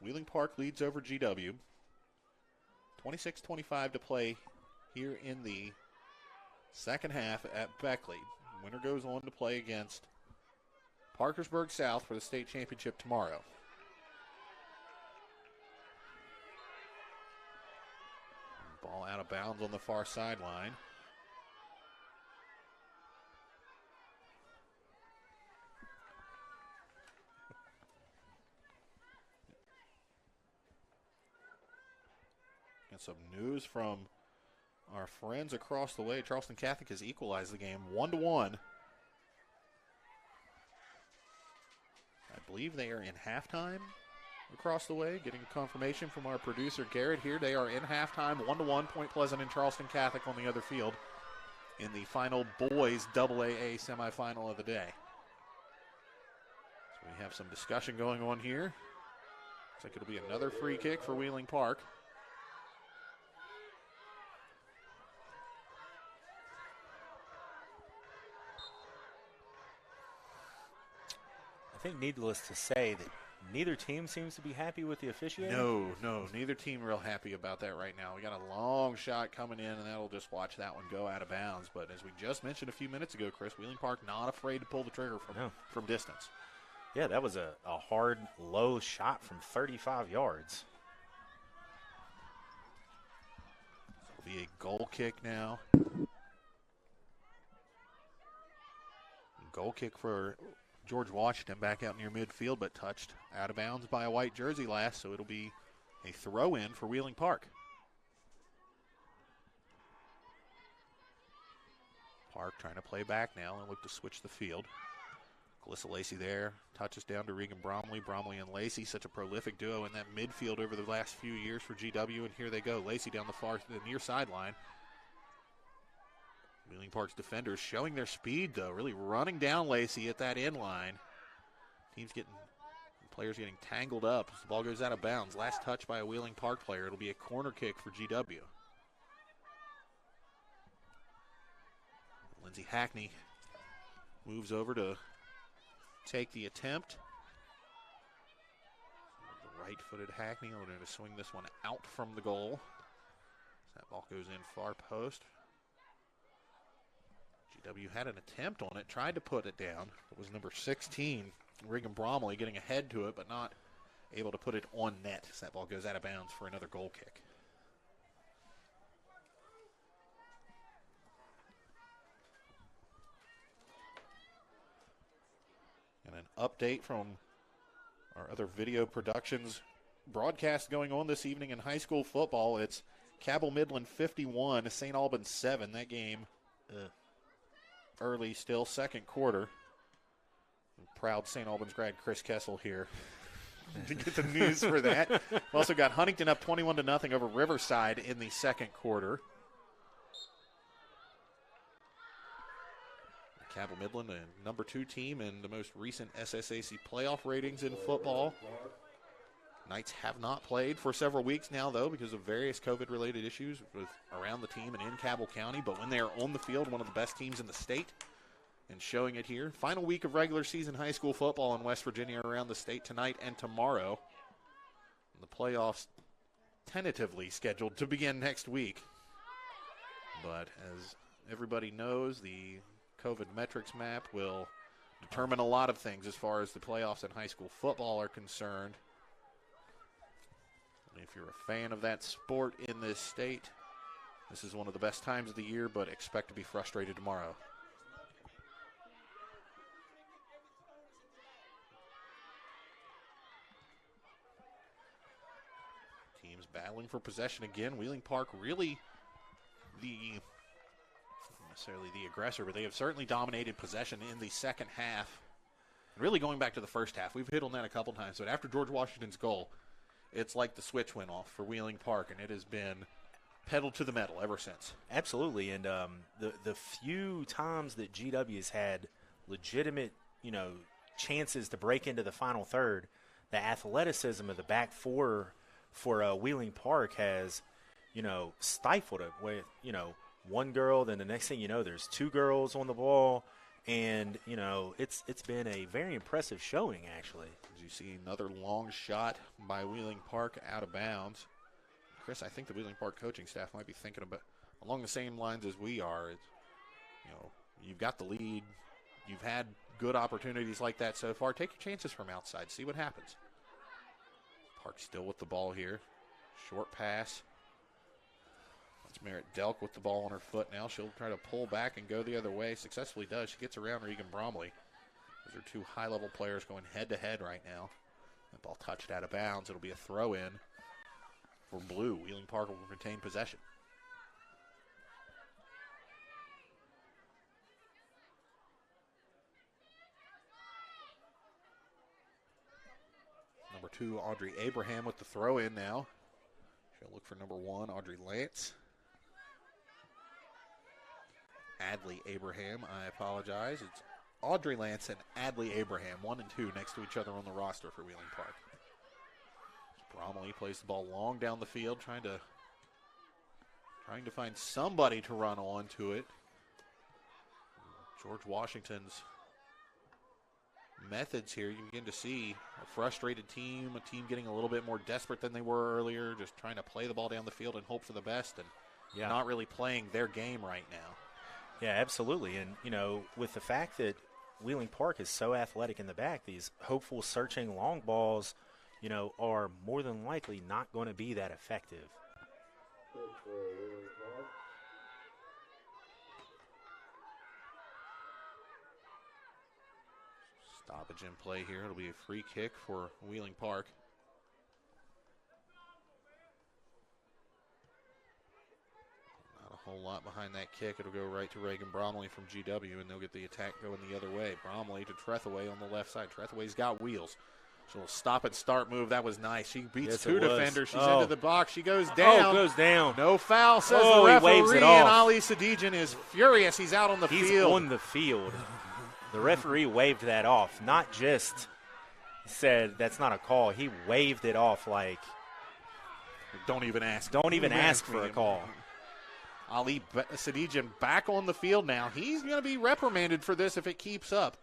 Wheeling Park leads over GW. 26-25 to play here in the second half at Beckley. Winner goes on to play against Parkersburg South for the state championship tomorrow. Ball out of bounds on the far sideline. And some news from our friends across the way. Charleston Catholic has equalized the game 1-1. I believe they are in halftime across the way. Getting a confirmation from our producer Garrett here. They are in halftime 1-1. Point Pleasant and Charleston Catholic on the other field in the final boys AAA semifinal of the day. So we have some discussion going on here. Looks like it'll be another free kick for Wheeling Park. I think needless to say that neither team seems to be happy with the officiating. No, neither team real happy about that right now. We got a long shot coming in, and that'll just watch that one go out of bounds. But as we just mentioned a few minutes ago, Chris, Wheeling Park not afraid to pull the trigger from distance. Yeah, that was a hard, low shot from 35 yards. It'll be a goal kick now. Goal kick for George Washington back out near midfield, but touched out of bounds by a white jersey last, so it'll be a throw-in for Wheeling Park. Park trying to play back now and look to switch the field. Calissa Lacey there, touches down to Regan Bromley. Bromley and Lacey, such a prolific duo in that midfield over the last few years for GW, and here they go. Lacey down the near sideline. Wheeling Park's defenders showing their speed, though, really running down Lacey at that end line. Players getting tangled up as the ball goes out of bounds. Last touch by a Wheeling Park player. It'll be a corner kick for GW. Lindsey Hackney moves over to take the attempt. The right-footed Hackney going to swing this one out from the goal. That ball goes in far post. GW had an attempt on it, tried to put it down. It was number 16, Regan Bromley, getting ahead to it, but not able to put it on net. So that ball goes out of bounds for another goal kick. And an update from our other video productions broadcast going on this evening in high school football. It's Cabell Midland 51, St. Albans 7. That game early still, second quarter. Proud St. Albans grad Chris Kessel here to get the news for that. We've also got Huntington up 21-0 over Riverside in the second quarter. Cabell Midland, a number 2 team in the most recent SSAC playoff ratings in football. Knights have not played for several weeks now, though, because of various COVID-related issues around the team and in Cabell County. But when they are on the field, one of the best teams in the state, and showing it here. Final week of regular season high school football in West Virginia around the state tonight and tomorrow. And the playoffs tentatively scheduled to begin next week. But as everybody knows, the COVID metrics map will determine a lot of things as far as the playoffs in high school football are concerned. And if you're a fan of that sport in this state, this is one of the best times of the year, but expect to be frustrated tomorrow. Teams battling for possession again. Wheeling Park really not necessarily the aggressor, but they have certainly dominated possession in the second half. Really going back to the first half, we've hit on that a couple times, but after George Washington's goal, it's like the switch went off for Wheeling Park, and it has been pedal to the metal ever since. Absolutely, and the few times that GW has had legitimate, chances to break into the final third, the athleticism of the back four for Wheeling Park has, stifled it with, one girl, then the next thing you know, there's 2 girls on the ball, and, it's been a very impressive showing, actually. As you see another long shot by Wheeling Park out of bounds. Chris, I think the Wheeling Park coaching staff might be thinking about along the same lines as we are. It's, you've got the lead. You've had good opportunities like that so far. Take your chances from outside. See what happens. Park still with the ball here. Short pass. That's Merritt Delk with the ball on her foot now. She'll try to pull back and go the other way. Successfully does. She gets around Regan Bromley. Those are 2 high-level players going head-to-head right now. That ball touched out of bounds. It'll be a throw-in for Blue. Wheeling Park will retain possession. Number 2, Audrey Abraham with the throw-in now. She'll look for number 1, Audrey Lance. Adley Abraham, I apologize. It's Audrey Lance and Adley Abraham, 1 and 2 next to each other on the roster for Wheeling Park. Bromley plays the ball long down the field, trying to find somebody to run onto it. George Washington's methods here, you begin to see a frustrated team, a team getting a little bit more desperate than they were earlier, just trying to play the ball down the field and hope for the best, and not really playing their game right now. Yeah, absolutely. And, with the fact that Wheeling Park is so athletic in the back, these hopeful searching long balls, are more than likely not going to be that effective. Stoppage in play here. It'll be a free kick for Wheeling Park. Not a whole whole lot behind that kick. It'll go right to Reagan Bromley from GW, and they'll get the attack going the other way. Bromley to Trethaway on the left side. Trethaway's got wheels. She'll stop and start move. That was nice. She beats two defenders. She's into the box. She goes down. Goes down. No foul, says the referee, and Ali Sadijan is furious. He's out on the field. He's on the field. The referee waved that off. Not just said that's not a call. He waved it off like, don't even ask. Don't even ask for a call. Ali Sadijan back on the field now. He's going to be reprimanded for this if it keeps up.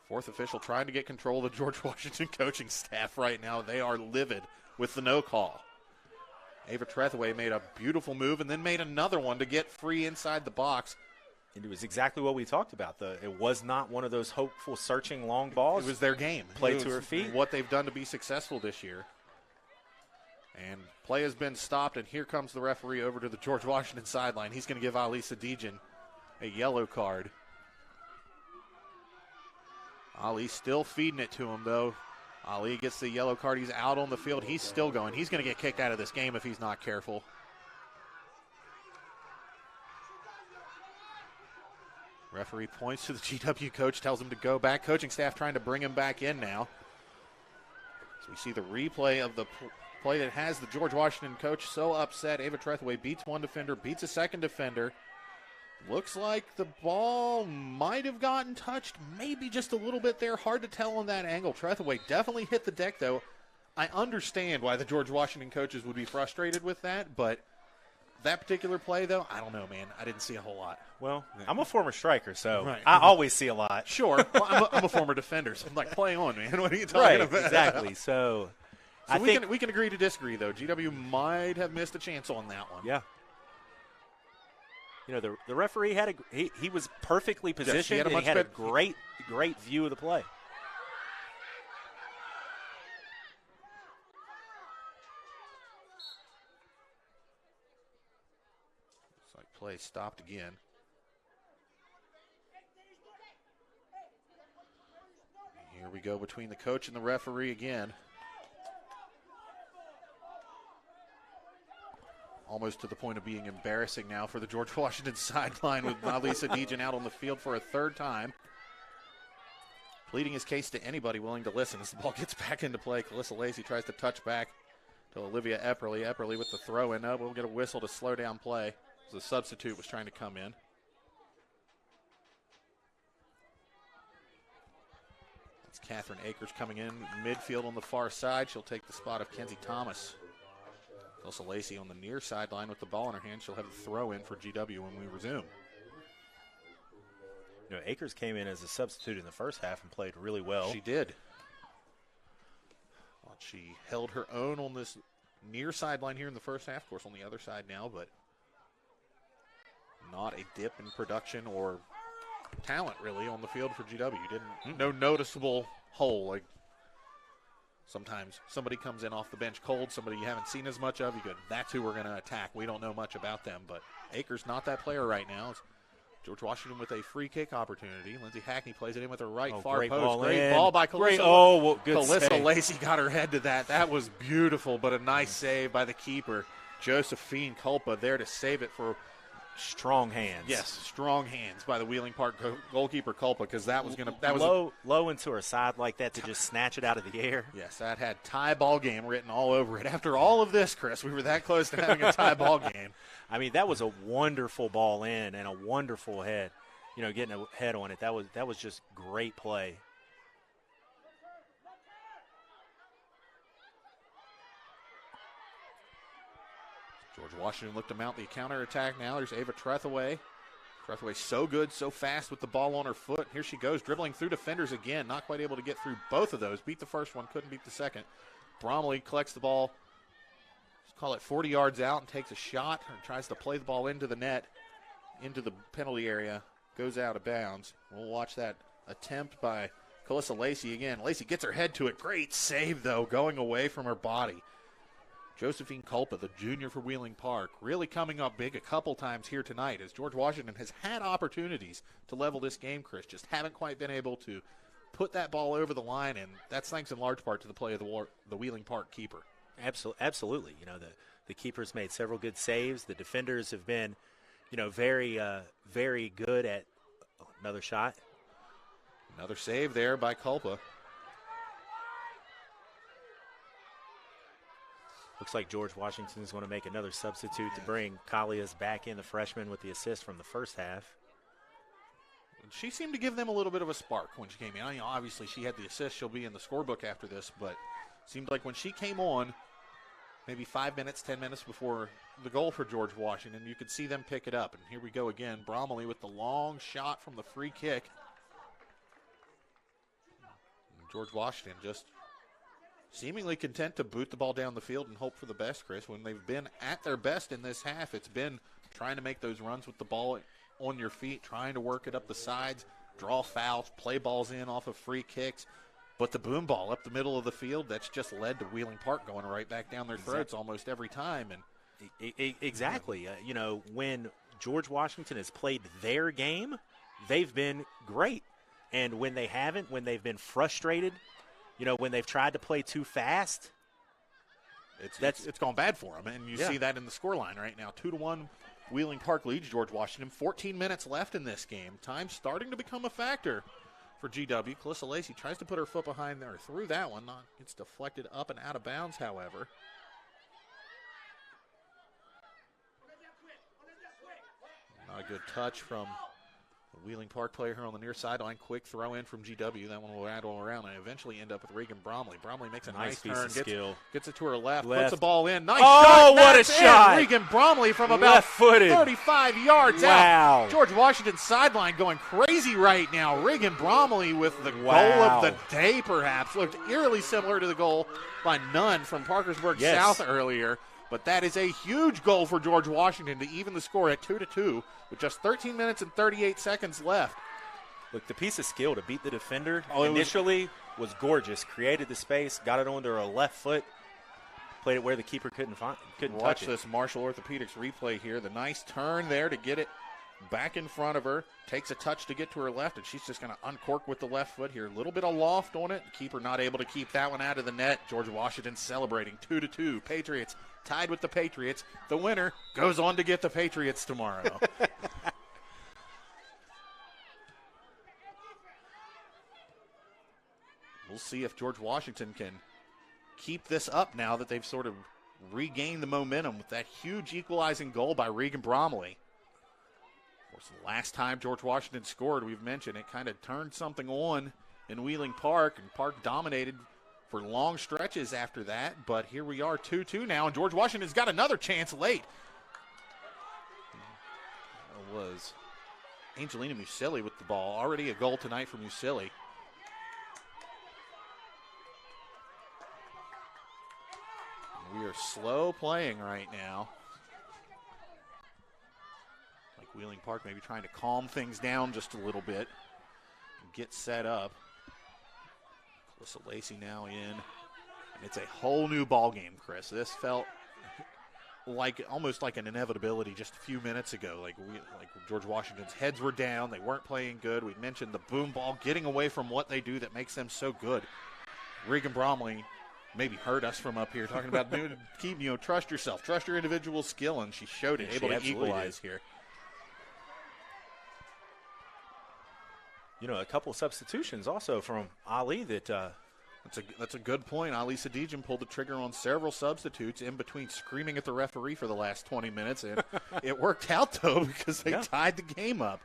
Fourth official trying to get control of the George Washington coaching staff right now. They are livid with the no call. Ava Trethaway made a beautiful move and then made another one to get free inside the box. And it was exactly what we talked about. It was not one of those hopeful, searching long balls. It was their game. Play to her feet. What they've done to be successful this year. And play has been stopped, and here comes the referee over to the George Washington sideline. He's going to give Ali Sadijan a yellow card. Ali still feeding it to him, though. Ali gets the yellow card. He's out on the field. He's still going. He's going to get kicked out of this game if he's not careful. Referee points to the GW coach, tells him to go back. Coaching staff trying to bring him back in now. So we see the replay of the play that has the George Washington coach so upset. Ava Trethaway beats one defender, beats a second defender. Looks like the ball might have gotten touched, maybe just a little bit there. Hard to tell on that angle. Trethaway definitely hit the deck, though. I understand why the George Washington coaches would be frustrated with that, but that particular play, though, I don't know, man. I didn't see a whole lot. Well, I'm a former striker, so right. I always see a lot. Sure. Well, I'm a former defender, so I'm like, play on, man. What are you talking about? Exactly. So I think we can agree to disagree, though. GW might have missed a chance on that one. Yeah. You know, the referee had he was perfectly positioned, and he had a great view of the play. Looks like play stopped again. Here we go between the coach and the referee again. Almost to the point of being embarrassing now for the George Washington sideline with Ali Sadijan out on the field for a third time. Pleading his case to anybody willing to listen as the ball gets back into play. Calissa Lacey tries to touch back to Olivia Epperly. Epperly with the throw in. We'll get a whistle to slow down play as the substitute was trying to come in. It's Catherine Akers coming in midfield on the far side. She'll take the spot of Kenzie Thomas. Elsa Lacey on the near sideline with the ball in her hand. She'll have the throw in for GW when we resume. You know, Akers came in as a substitute in the first half and played really well. She did. Well, she held her own on this near sideline here in the first half. Of course, on the other side now, but not a dip in production or talent really on the field for GW. No noticeable hole. Like sometimes somebody comes in off the bench cold, somebody you haven't seen as much of. You go, that's who we're going to attack. We don't know much about them, but Akers not that player right now. It's George Washington with a free kick opportunity. Lindsay Hackney plays it in with her right far great post. Ball great in. Ball by Calissa. Good Calissa save. Lacey got her head to that. That was beautiful, but a nice save by the keeper. Josephine Culpa there to save it for strong hands. Yes, strong hands by the Wheeling Park goalkeeper Culpa, because that was low into her side like that to just snatch it out of the air. Yes, that had tie ball game written all over it. After all of this, Chris, we were that close to having a tie ball game. I mean, that was a wonderful ball in and a wonderful head. You know, getting a head on it. That was just great play. George Washington looked to mount the counterattack now. There's Ava Trethaway. Trethaway so good, so fast with the ball on her foot. Here she goes, dribbling through defenders again. Not quite able to get through both of those. Beat the first one, couldn't beat the second. Bromley collects the ball, let's call it 40 yards out, and takes a shot and tries to play the ball into the net, into the penalty area. Goes out of bounds. We'll watch that attempt by Calissa Lacey again. Lacey gets her head to it. Great save, though, going away from her body. Josephine Culpa, the junior for Wheeling Park, really coming up big a couple times here tonight as George Washington has had opportunities to level this game, Chris. Just haven't quite been able to put that ball over the line, and that's thanks in large part to the play of the Wheeling Park keeper. Absolutely. You know, The keepers made several good saves. The defenders have been, very, very good at another shot. Another save there by Culpa. Looks like George Washington is going to make another substitute to bring Kalias back in, the freshman, with the assist from the first half. She seemed to give them a little bit of a spark when she came in. Obviously, she had the assist. She'll be in the scorebook after this, but seemed like when she came on, maybe 5 minutes, 10 minutes before the goal for George Washington, you could see them pick it up. And here we go again. Bromley with the long shot from the free kick. And George Washington just seemingly content to boot the ball down the field and hope for the best, Chris. When they've been at their best in this half, it's been trying to make those runs with the ball on your feet, trying to work it up the sides, draw fouls, play balls in off of free kicks. But the boom ball up the middle of the field, that's just led to Wheeling Park going right back down their throats almost every time. And exactly. When George Washington has played their game, they've been great. And when they haven't, when they've been frustrated, when they've tried to play too fast, it's gone bad for them. And you see that in the scoreline right now. 2-1 Wheeling Park leads George Washington. 14 minutes left in this game. Time starting to become a factor for GW. Calissa Lacey tries to put her foot behind there through that one. Gets deflected up and out of bounds, however. Not a good touch from the Wheeling Park player here on the near sideline. Quick throw in from GW. That one will rattle around and eventually end up with Regan Bromley. Bromley makes a nice piece turn. Of skill. Gets it to her left. Puts the ball in. Nice shot. Oh, what a shot. Regan Bromley from about left-footed. 35 yards out. George Washington's sideline going crazy right now. Regan Bromley with the goal of the day, perhaps. Looked eerily similar to the goal by Nunn from Parkersburg South earlier. But that is a huge goal for George Washington to even the score at 2-2 with just 13 minutes and 38 seconds left. Look, the piece of skill to beat the defender initially was gorgeous. Created the space, got it onto her left foot, played it where the keeper couldn't touch it. Watch this Marshall Orthopedics replay here. The nice turn there to get it back in front of her. Takes a touch to get to her left, and she's just going to uncork with the left foot here. A little bit of loft on it. The keeper not able to keep that one out of the net. George Washington celebrating 2-2. Patriots tied with the Patriots. The winner goes on to get the Patriots tomorrow. We'll see if George Washington can keep this up now that they've sort of regained the momentum with that huge equalizing goal by Regan Bromley. Of course, the last time George Washington scored, we've mentioned, it kind of turned something on in Wheeling Park, and Park dominated for long stretches after that. But here we are, 2-2 now, and George Washington's got another chance late. That was Angelina Musilli with the ball. Already a goal tonight for Musilli. We are slow playing right now. Like Wheeling Park maybe trying to calm things down just a little bit and get set up. Calissa Lacey now in. And it's a whole new ball game, Chris. This felt like almost like an inevitability just a few minutes ago. Like George Washington's heads were down. They weren't playing good. We mentioned the boom ball getting away from what they do that makes them so good. Regan Bromley maybe heard us from up here talking about trust yourself, trust your individual skill, and she showed it, able to equalize here. A couple substitutions also from Ali that that's a good point. Ali Sadijan pulled the trigger on several substitutes in between screaming at the referee for the last 20 minutes, and it worked out, though, because they tied the game up.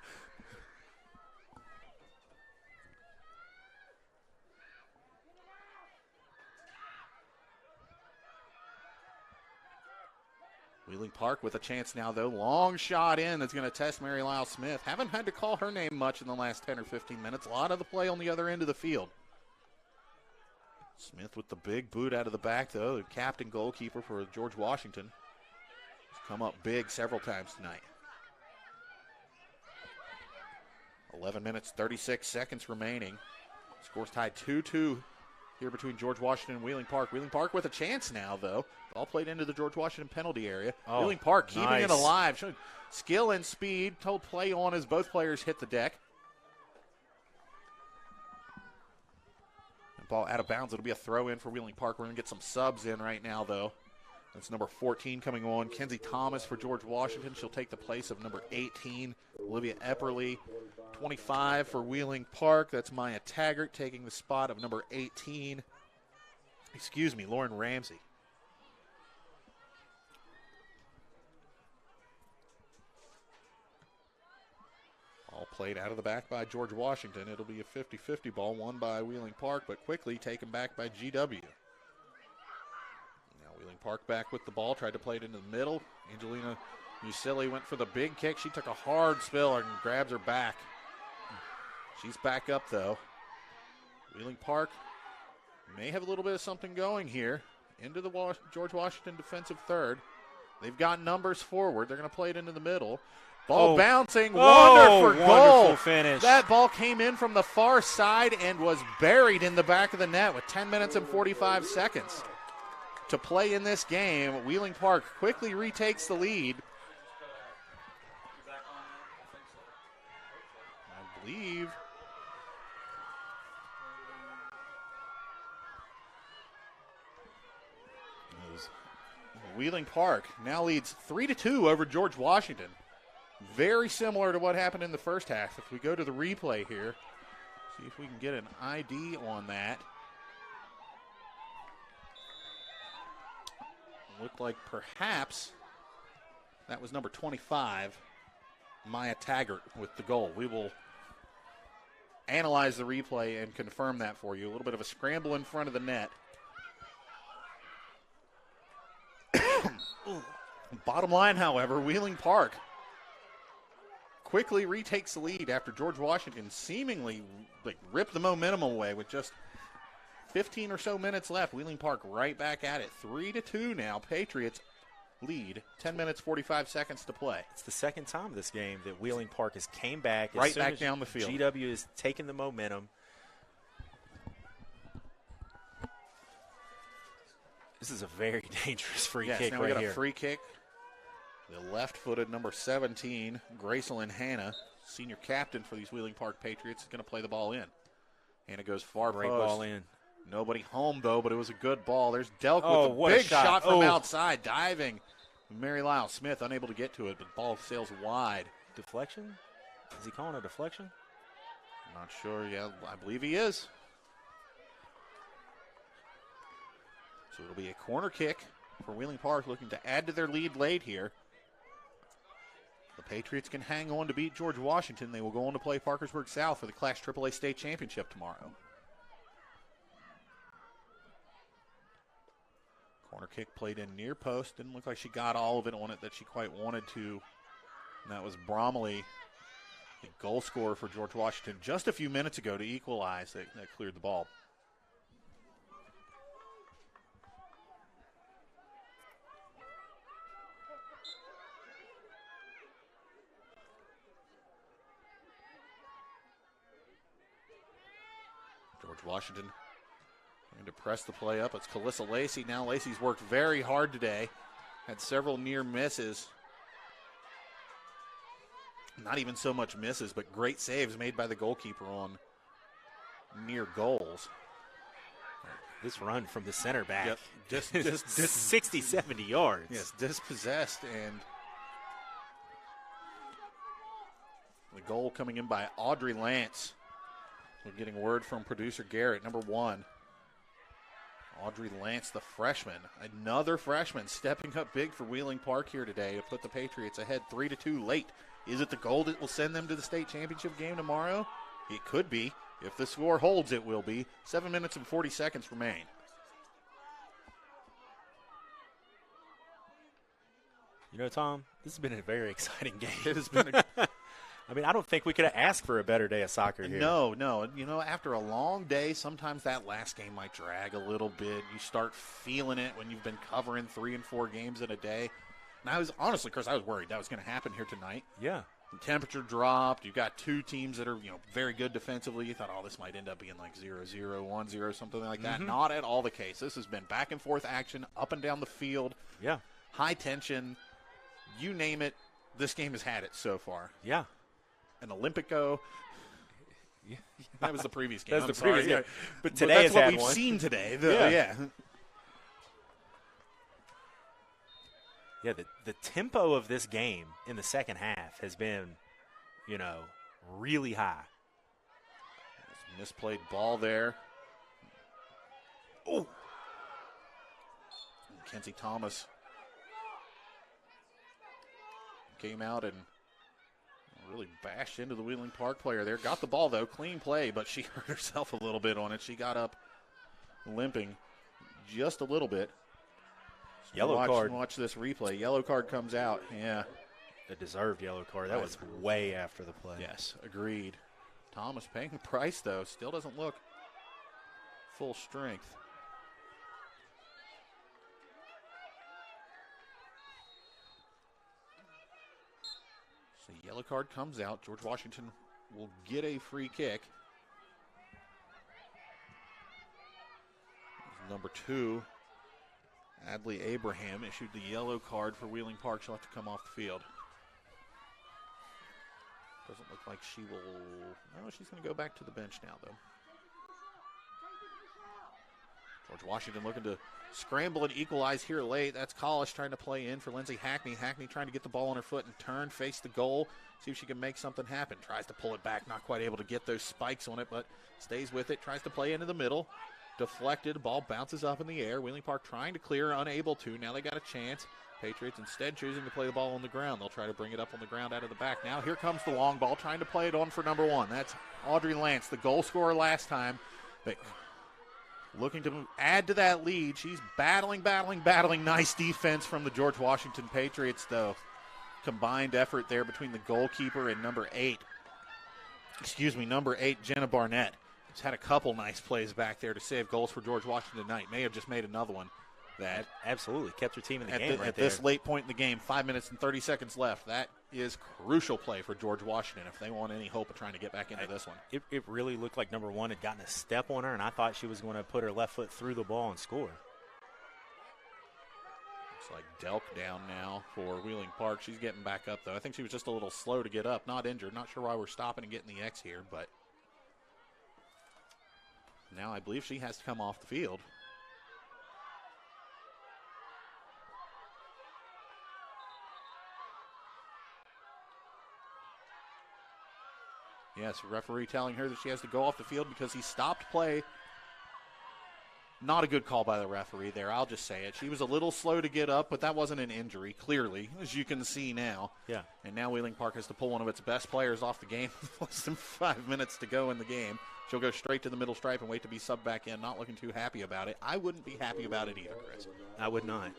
Wheeling Park with a chance now, though. Long shot in that's going to test Mary Lyle Smith. Haven't had to call her name much in the last 10 or 15 minutes. A lot of the play on the other end of the field. Smith with the big boot out of the back, though. The captain goalkeeper for George Washington. He's come up big several times tonight. 11 minutes, 36 seconds remaining. Score's tied 2-2 here between George Washington and Wheeling Park. Wheeling Park with a chance now, though. All played into the George Washington penalty area. Wheeling Park keeping it alive. Showing skill and speed. Told play on as both players hit the deck. And ball out of bounds. It'll be a throw in for Wheeling Park. We're going to get some subs in right now, though. That's number 14 coming on. Kenzie Thomas for George Washington. She'll take the place of number 18, Olivia Epperly. 25 for Wheeling Park. That's Maya Taggart taking the spot of number 18. Lauren Ramsey. All played out of the back by George Washington. It'll be a 50-50 ball won by Wheeling Park, but quickly taken back by GW. Now Wheeling Park back with the ball, tried to play it into the middle. Angelina Musili went for the big kick. She took a hard spill and grabs her back. She's back up, though. Wheeling Park may have a little bit of something going here. Into the George Washington defensive third. They've got numbers forward. They're going to play it into the middle. Ball bouncing. Wonderful goal. Finish. That ball came in from the far side and was buried in the back of the net with 10 minutes and 45 seconds to play in this game. Wheeling Park quickly retakes the lead. I believe Wheeling Park now leads 3-2 over George Washington. Very similar to what happened in the first half. If we go to the replay here, see if we can get an ID on that. Looked like perhaps that was number 25, Maya Taggart, with the goal. We will analyze the replay and confirm that for you. A little bit of a scramble in front of the net. Bottom line, however, Wheeling Park quickly retakes the lead after George Washington seemingly ripped the momentum away with just 15 or so minutes left. Wheeling Park right back at it. 3-2 now. Patriots lead. 10 minutes, 45 seconds to play. It's the second time this game that Wheeling Park has came back. Right back down the field. GW is taking the momentum. This is a very dangerous free kick now right we got here. A free kick. The left-footed number 17, Gracelyn Hanna, senior captain for these Wheeling Park Patriots, is going to play the ball in. Hanna goes far Great post. ball in. Nobody home, though, but it was a good ball. There's Delk with a what a big shot. from outside, diving. Mary Lyle Smith unable to get to it, but the ball sails wide. Deflection? Is he calling a deflection? I'm not sure. Yeah, I believe he is. So it'll be a corner kick for Wheeling Park, looking to add to their lead late here. The Patriots can hang on to beat George Washington. They will go on to play Parkersburg South for the Class AAA State Championship tomorrow. Corner kick played in near post. Didn't look like she got all of it on it that she quite wanted to. And that was Bromley, the goal scorer for George Washington, just a few minutes ago to equalize. That cleared the ball. George Washington trying to press the play up. It's Calissa Lacey. Now Lacey's worked very hard today. Had several near misses. Not even so much misses, but great saves made by the goalkeeper on near goals. This run from the center back. Yep. Just 60, 70 yards. Yes, dispossessed, and the goal coming in by Audrey Lance. We're getting word from producer Garrett, number 1. Audrey Lance, the freshman. Another freshman stepping up big for Wheeling Park here today to put the Patriots ahead 3-2 late. Is it the goal that will send them to the state championship game tomorrow? It could be. If the score holds, it will be. 7 minutes and 40 seconds remain. You know, Tom, this has been a very exciting game. It has been I mean, I don't think we could have asked for a better day of soccer here. No. You know, after a long day, sometimes that last game might drag a little bit. You start feeling it when you've been covering 3 and 4 games in a day. And I was, honestly, Chris, I was worried that was going to happen here tonight. Yeah. The temperature dropped. You've got two teams that are, very good defensively. You thought, this might end up being like 0-0, 1-0, something like that. Not at all the case. This has been back and forth action, up and down the field. Yeah. High tension. You name it, this game has had it so far. Yeah. An Olympico. Yeah. That was the previous game. That's the previous game. But But today that's has what had we've one. seen today. Yeah, the tempo of this game in the second half has been, really high. Misplayed ball there. Oh! Kenzie Thomas came out and really bashed into the Wheeling Park player there. Got the ball, though. Clean play, but she hurt herself a little bit on it. She got up limping just a little bit. So Yellow card. Watch this replay. Yellow card comes out. Yeah. A deserved yellow card. That was way after the play. Yes, agreed. Thomas paying the price, though. Still doesn't look full strength. So yellow card comes out. George Washington will get a free kick. Number 2, Adley Abraham, issued the yellow card for Wheeling Park. She'll have to come off the field. Doesn't look like she will. No, she's going to go back to the bench now, though. George Washington looking to scramble and equalize here late. That's Collish trying to play in for Lindsay Hackney. Hackney trying to get the ball on her foot and turn, face the goal, see if she can make something happen. Tries to pull it back, not quite able to get those spikes on it, but stays with it. Tries to play into the middle. Deflected, ball bounces up in the air. Wheeling Park trying to clear, unable to. Now they got a chance. Patriots instead choosing to play the ball on the ground. They'll try to bring it up on the ground out of the back. Now here comes the long ball, trying to play it on for number 1. That's Audrey Lance, the goal scorer last time. But looking to add to that lead. She's battling. Nice defense from the George Washington Patriots, though. Combined effort there between the goalkeeper and number 8, Jenna Barnett. Has had a couple nice plays back there to save goals for George Washington tonight. May have just made another one. That absolutely kept her team in the game at this late point in the game. 5 minutes and 30 seconds left. That is crucial play for George Washington if they want any hope of trying to get back into this one. It really looked like number 1 had gotten a step on her, and I thought she was going to put her left foot through the ball and score. Looks like Delk down now for Wheeling Park. She's getting back up, though. I think she was just a little slow to get up. Not injured. Not sure why we're stopping and getting the X here, but now I believe she has to come off the field. Yes, referee telling her that she has to go off the field because he stopped play. Not a good call by the referee there, I'll just say it. She was a little slow to get up, but that wasn't an injury, clearly, as you can see now. Yeah. And now Wheeling Park has to pull one of its best players off the game with less than 5 minutes to go in the game. She'll go straight to the middle stripe and wait to be subbed back in. Not looking too happy about it. I wouldn't be happy about it either, Chris. I would not.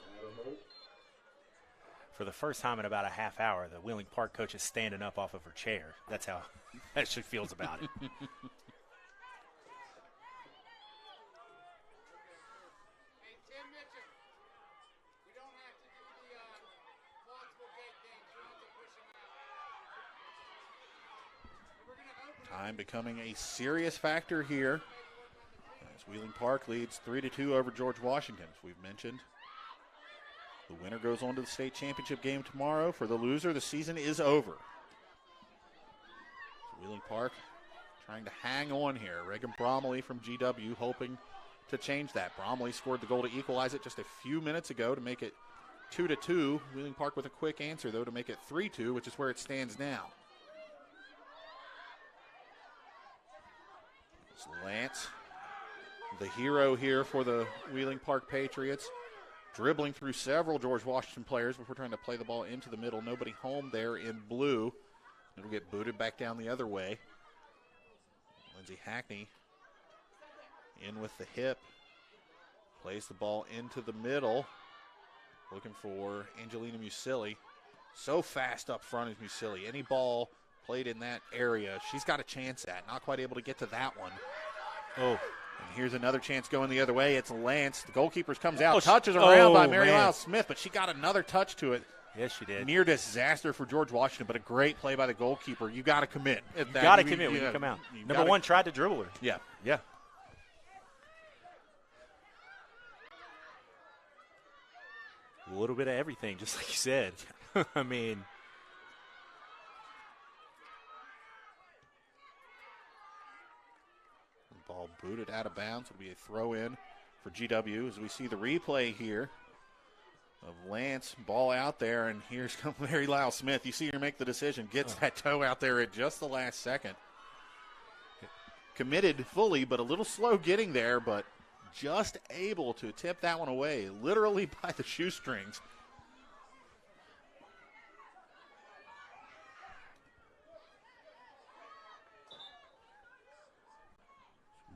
For the first time in about a half hour, the Wheeling Park coach is standing up off of her chair. That's how she feels about it. Time becoming a serious factor here as Wheeling Park leads 3-2 over George Washington, as we've mentioned. The winner goes on to the state championship game tomorrow. For the loser, the season is over. So Wheeling Park trying to hang on here. Reagan Bromley from GW hoping to change that. Bromley scored the goal to equalize it just a few minutes ago to make it 2-2. Wheeling Park with a quick answer, though, to make it 3-2, which is where it stands now. It's Lance, the hero here for the Wheeling Park Patriots. Dribbling through several George Washington players before trying to play the ball into the middle. Nobody home there in blue. It'll get booted back down the other way. Lindsay Hackney in with the hip. Plays the ball into the middle. Looking for Angelina Musili. So fast up front is Musili. Any ball played in that area, she's got a chance at. Not quite able to get to that one. Oh. And here's another chance going the other way. It's Lance. The goalkeeper comes out, touches around by Mary Lyle Smith, but she got another touch to it. Yes, she did. Near disaster for George Washington, but a great play by the goalkeeper. You got to commit. You got to commit when you come out. Number 1 tried to dribble her. Yeah. Yeah. A little bit of everything, just like you said. I mean, ball booted out of bounds. It'll be a throw in for GW as we see the replay here. of Lance. Ball out there, and here's Larry Lyle Smith. You see her make the decision, gets that toe out there at just the last second. Committed fully, but a little slow getting there, but just able to tip that one away, literally by the shoestrings.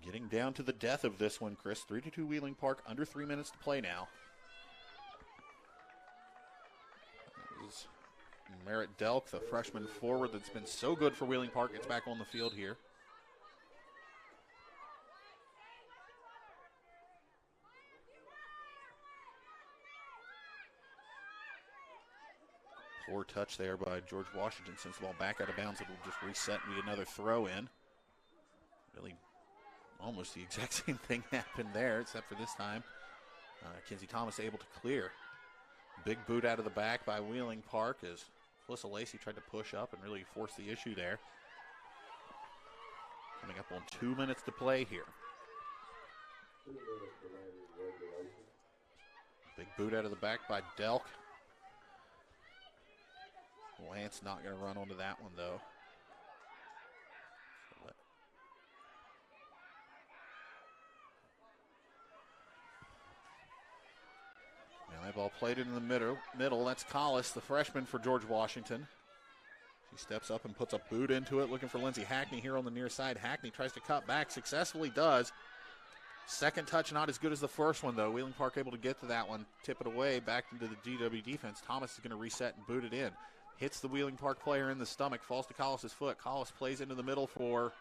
Getting down to the death of this one, Chris. 3-2 Wheeling Park, under 3 minutes to play now. This is Merritt Delk, the freshman forward that's been so good for Wheeling Park, gets back on the field here. Poor touch there by George Washington. Since the ball back out of bounds, it will just reset and be another throw in. Really almost the exact same thing happened there, except for this time Kinsey Thomas able to clear. Big boot out of the back by Wheeling Park as Alyssa Lacey tried to push up and really force the issue there. Coming up on 2 minutes to play here. Big boot out of the back by Delk. Lance not going to run onto that one, though. Now that ball played in the middle. That's Collis, the freshman for George Washington. She steps up and puts a boot into it, looking for Lindsey Hackney here on the near side. Hackney tries to cut back, successfully does. Second touch not as good as the first one, though. Wheeling Park able to get to that one, tip it away back into the DW defense. Thomas is going to reset and boot it in. Hits the Wheeling Park player in the stomach, falls to Collis' foot. Collis plays into the middle for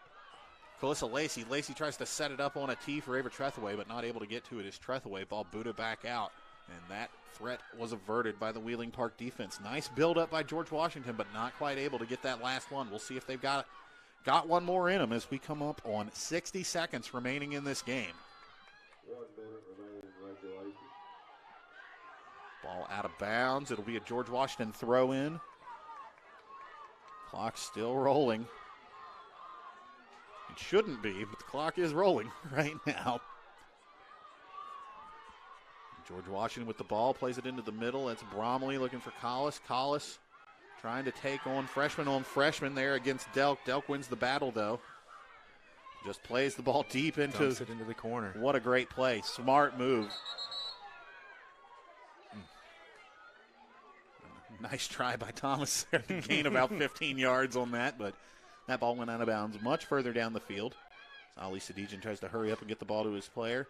Calissa Lacey. Lacey tries to set it up on a tee for Ava Trethaway, but not able to get to it as Trethaway. Ball booted back out, and that threat was averted by the Wheeling Park defense. Nice build up by George Washington, but not quite able to get that last one. We'll see if they've got one more in them as we come up on 60 seconds remaining in this game. 1 minute remaining in regulation. Ball out of bounds. It'll be a George Washington throw in. Clock still rolling. It shouldn't be, but the clock is rolling right now. George Washington with the ball, plays it into the middle. That's Bromley looking for Collis. Collis trying to take on freshman there against Delk. Delk wins the battle, though. Just plays the ball deep into the corner. What a great play. Smart move. Nice try by Thomas there to gain about 15 yards on that, but that ball went out of bounds much further down the field. Ali Sadijian tries to hurry up and get the ball to his player.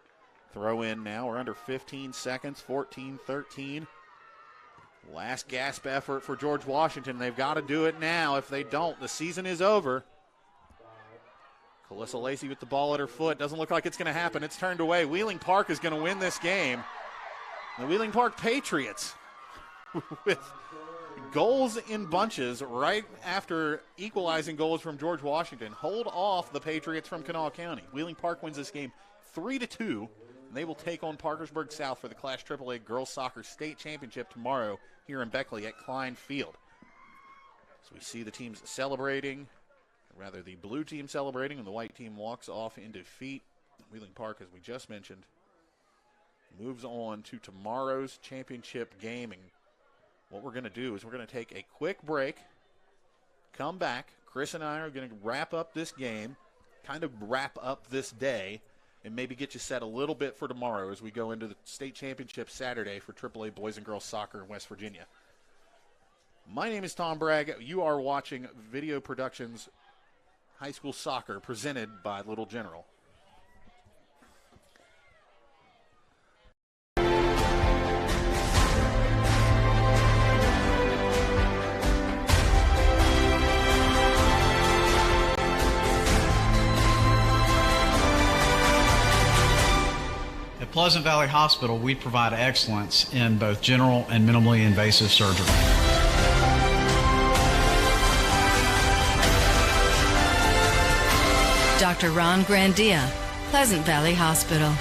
Throw in now. We're under 15 seconds, 14-13. Last gasp effort for George Washington. They've got to do it now. If they don't, the season is over. Calissa Lacey with the ball at her foot. Doesn't look like it's going to happen. It's turned away. Wheeling Park is going to win this game. The Wheeling Park Patriots with goals in bunches right after equalizing goals from George Washington hold off the Patriots from Kanawha County. Wheeling Park wins this game 3-2, and they will take on Parkersburg South for the Class AAA Girls Soccer State Championship tomorrow here in Beckley at Klein Field. So we see the teams celebrating, or rather the blue team celebrating, and the white team walks off in defeat. Wheeling Park, as we just mentioned, moves on to tomorrow's championship game. And what we're going to do is we're going to take a quick break, come back. Chris and I are going to wrap up this game, kind of wrap up this day, and maybe get you set a little bit for tomorrow as we go into the state championship Saturday for AAA boys and girls soccer in West Virginia. My name is Tom Bragg. You are watching Video Productions High School Soccer presented by Little General. At Pleasant Valley Hospital, we provide excellence in both general and minimally invasive surgery. Dr. Ron Grandia, Pleasant Valley Hospital.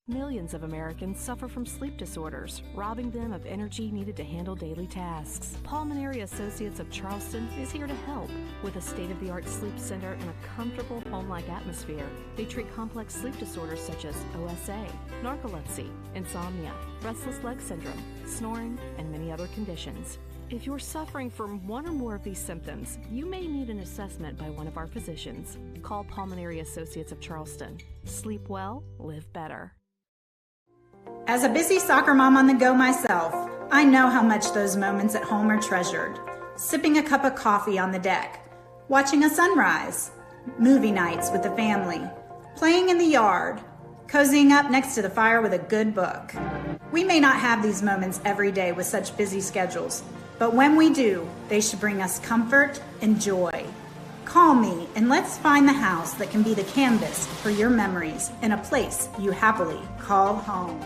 Millions of Americans suffer from sleep disorders, robbing them of energy needed to handle daily tasks. Pulmonary Associates of Charleston is here to help. With a state-of-the-art sleep center and a comfortable home-like atmosphere, they treat complex sleep disorders such as OSA, narcolepsy, insomnia, restless leg syndrome, snoring, and many other conditions. If you're suffering from one or more of these symptoms, you may need an assessment by one of our physicians. Call Pulmonary Associates of Charleston. Sleep well, live better. As a busy soccer mom on the go myself, I know how much those moments at home are treasured. Sipping a cup of coffee on the deck, watching a sunrise, movie nights with the family, playing in the yard, cozying up next to the fire with a good book. We may not have these moments every day with such busy schedules, but when we do, they should bring us comfort and joy. Call me and let's find the house that can be the canvas for your memories in a place you happily call home.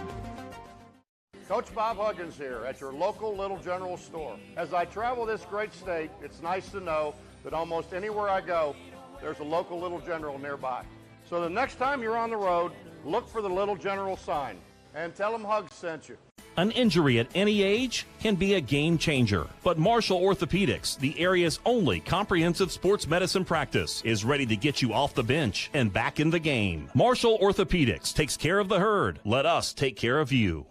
Coach Bob Huggins here at your local Little General store. As I travel this great state, it's nice to know that almost anywhere I go, there's a local Little General nearby. So the next time you're on the road, look for the Little General sign and tell them Hugs sent you. An injury at any age can be a game changer, but Marshall Orthopedics, the area's only comprehensive sports medicine practice, is ready to get you off the bench and back in the game. Marshall Orthopedics takes care of the herd. Let us take care of you.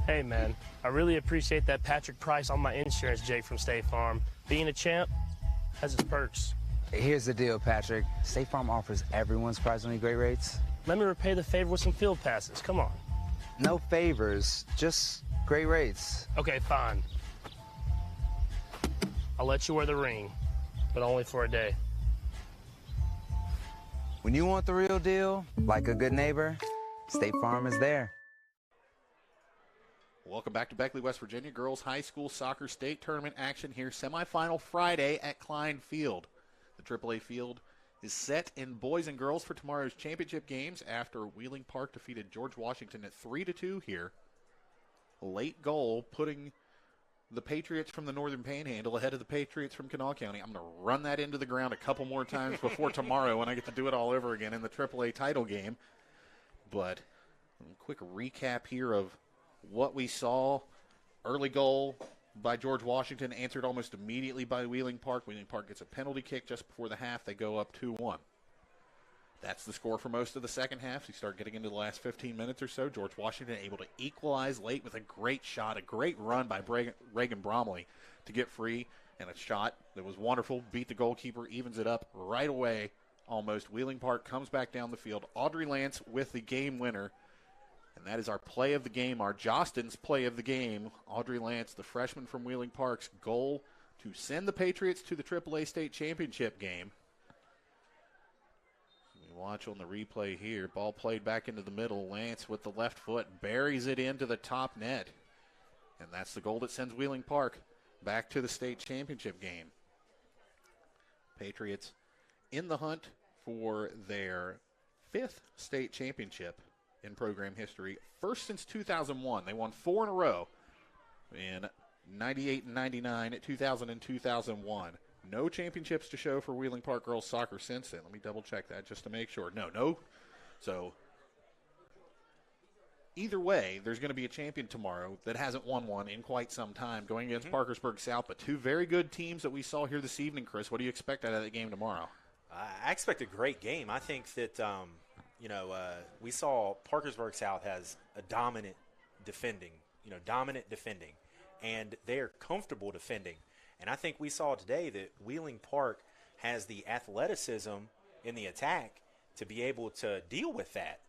Hey man, I really appreciate that Patrick price on my insurance, Jake from State Farm. Being a champ has its perks. Here's the deal, Patrick. State Farm offers everyone surprisingly great rates. Let me repay the favor with some field passes. Come on. No favors, just great rates. Okay, fine. I'll let you wear the ring, but only for a day. When you want the real deal, like a good neighbor, State Farm is there. Welcome back to Beckley, West Virginia. Girls High School Soccer State Tournament action here. Semifinal Friday at Klein Field. The AAA field is set in boys and girls for tomorrow's championship games after Wheeling Park defeated George Washington at 3-2 here. A late goal putting the Patriots from the Northern Panhandle ahead of the Patriots from Kanawha County. I'm going to run that into the ground a couple more times before tomorrow when I get to do it all over again in the AAA title game. But a quick recap here of what we saw. Early goal by George Washington, answered almost immediately by Wheeling Park. Wheeling Park gets a penalty kick just before the half. They go up 2-1. That's the score for most of the second half. You start getting into the last 15 minutes or so. George Washington able to equalize late with a great shot, a great run by Reagan Bromley to get free, and a shot that was wonderful. Beat the goalkeeper, evens it up right away almost. Wheeling Park comes back down the field. Audrey Lance with the game winner. And that is our play of the game, our Jostens play of the game. Audrey Lance, the freshman from Wheeling Park's goal to send the Patriots to the AAA state championship game. We watch on the replay here. Ball played back into the middle. Lance with the left foot buries it into the top net. And that's the goal that sends Wheeling Park back to the state championship game. Patriots in the hunt for their 5th state championship in program history. First since 2001. They won 4 in a row in 98 and 99, 2000 and 2001. No championships to show for Wheeling Park girls soccer since then. Let me double check that just to make sure. No. So either way, there's going to be a champion tomorrow that hasn't won one in quite some time going against Parkersburg South. But two very good teams that we saw here this evening, Chris. What do you expect out of that game tomorrow? I expect a great game. I think that, we saw Parkersburg South has a dominant defending, and they're comfortable defending. And I think we saw today that Wheeling Park has the athleticism in the attack to be able to deal with that.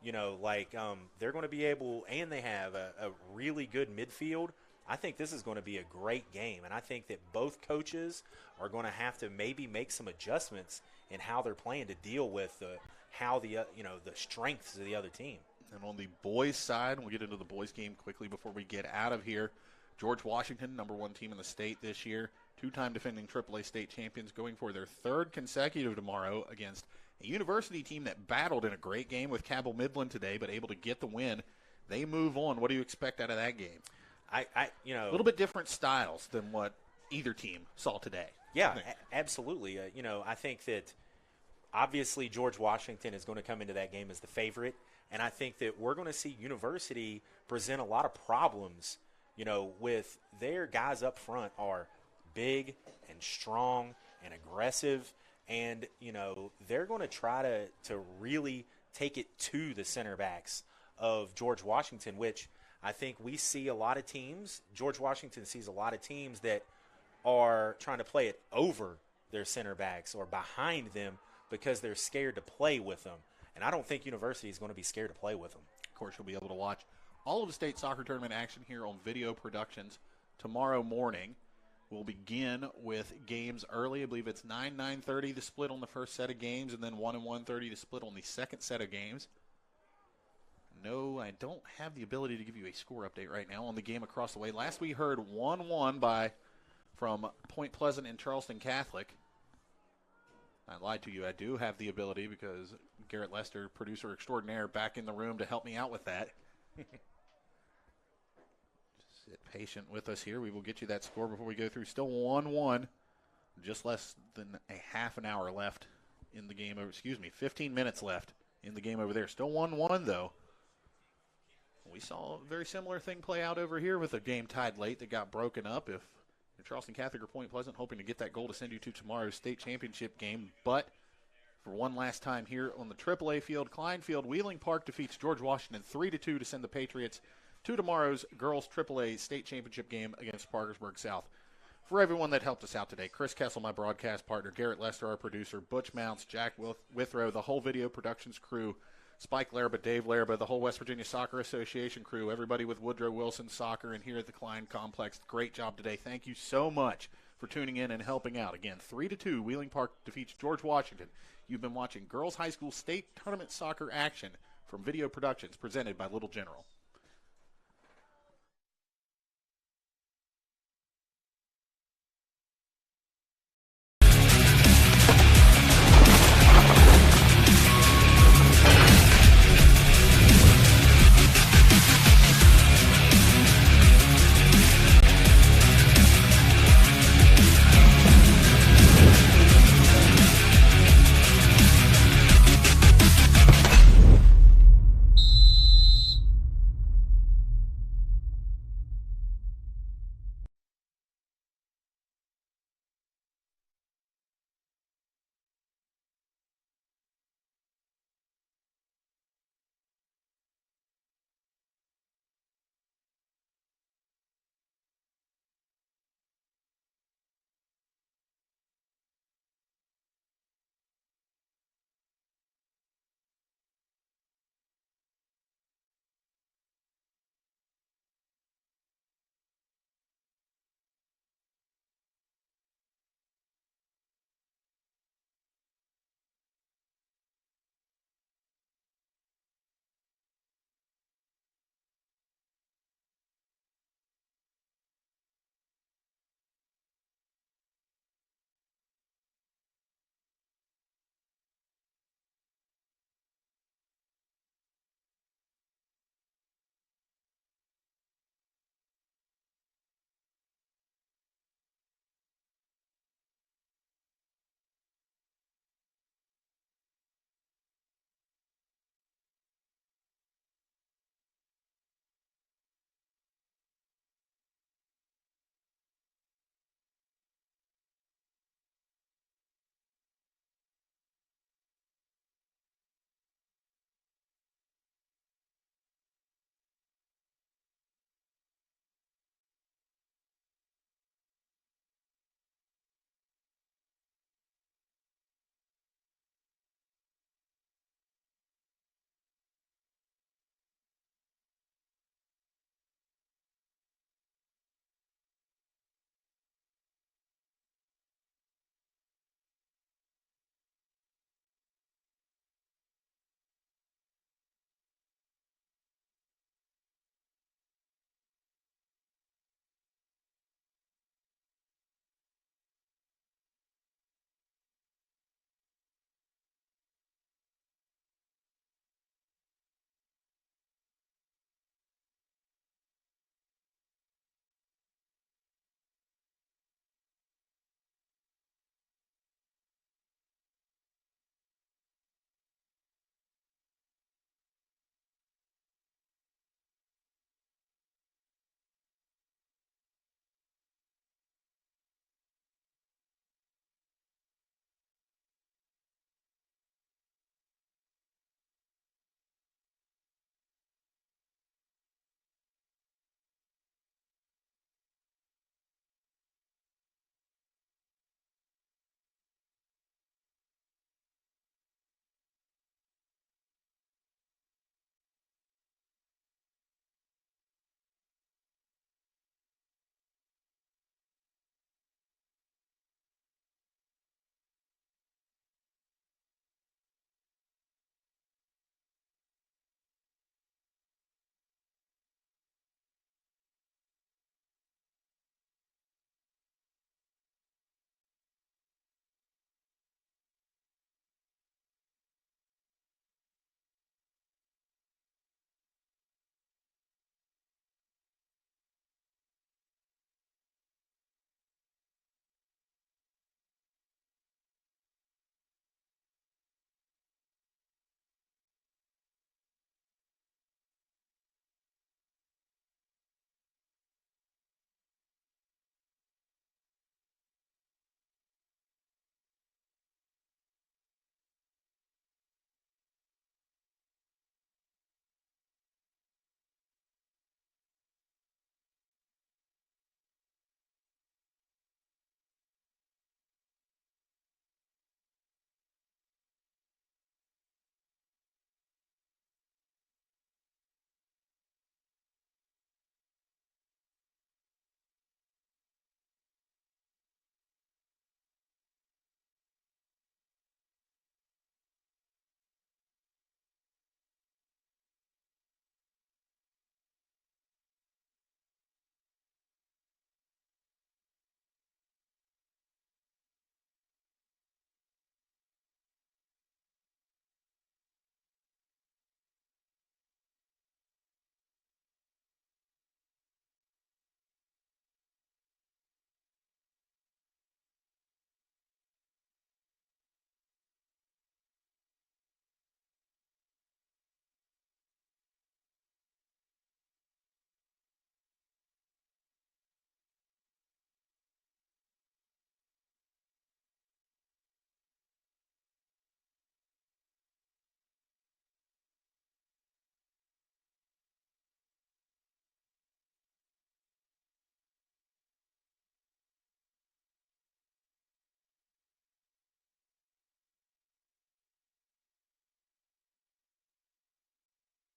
They're going to be able, and they have a really good midfield. I think this is going to be a great game, and I think that both coaches are going to have to maybe make some adjustments in how they're playing to deal with the strengths of the other team. And on the boys' side, we'll get into the boys' game quickly before we get out of here. George Washington, number 1 team in the state this year, 2-time defending AAA state champions, going for their 3rd consecutive tomorrow against a university team that battled in a great game with Cabell Midland today, but able to get the win. They move on. What do you expect out of that game? A little bit different styles than what either team saw today. Yeah, absolutely. I think that obviously George Washington is going to come into that game as the favorite, and I think that we're going to see University present a lot of problems, with their guys up front are big and strong and aggressive, and, they're going to try to really take it to the center backs of George Washington, which I think we see a lot of teams. George Washington sees a lot of teams that are trying to play it over their center backs or behind them because they're scared to play with them. And I don't think University is going to be scared to play with them. Of course, you'll be able to watch all of the state soccer tournament action here on Video Productions tomorrow morning. We'll begin with games early. I believe it's 9:30 to split on the first set of games, and then 1 and 1:30 to split on the second set of games. No, I don't have the ability to give you a score update right now on the game across the way. Last we heard 1-1 from Point Pleasant and Charleston Catholic. I lied to you. I do have the ability because Garrett Lester, producer extraordinaire, back in the room to help me out with that. Just sit patient with us here. We will get you that score before we go through. Still 1-1. Just less than a half an hour left in the game. 15 minutes left in the game over there. Still 1-1, though. We saw a very similar thing play out over here with a game tied late that got broken up. If Charleston Catholic or Point Pleasant hoping to get that goal to send you to tomorrow's state championship game. But for one last time here on the AAA field, Klein Field, Wheeling Park defeats George Washington 3-2 to send the Patriots to tomorrow's girls AAA state championship game against Parkersburg South. For everyone that helped us out today, Chris Kessel, my broadcast partner, Garrett Lester, our producer, Butch Mounts, Jack Withrow, the whole Video Productions crew, Spike Laraba, Dave Laraba, the whole West Virginia Soccer Association crew, everybody with Woodrow Wilson Soccer and here at the Klein Complex. Great job today. Thank you so much for tuning in and helping out. Again, 3-2, Wheeling Park defeats George Washington. You've been watching Girls High School State Tournament Soccer action from Video Productions presented by Little General.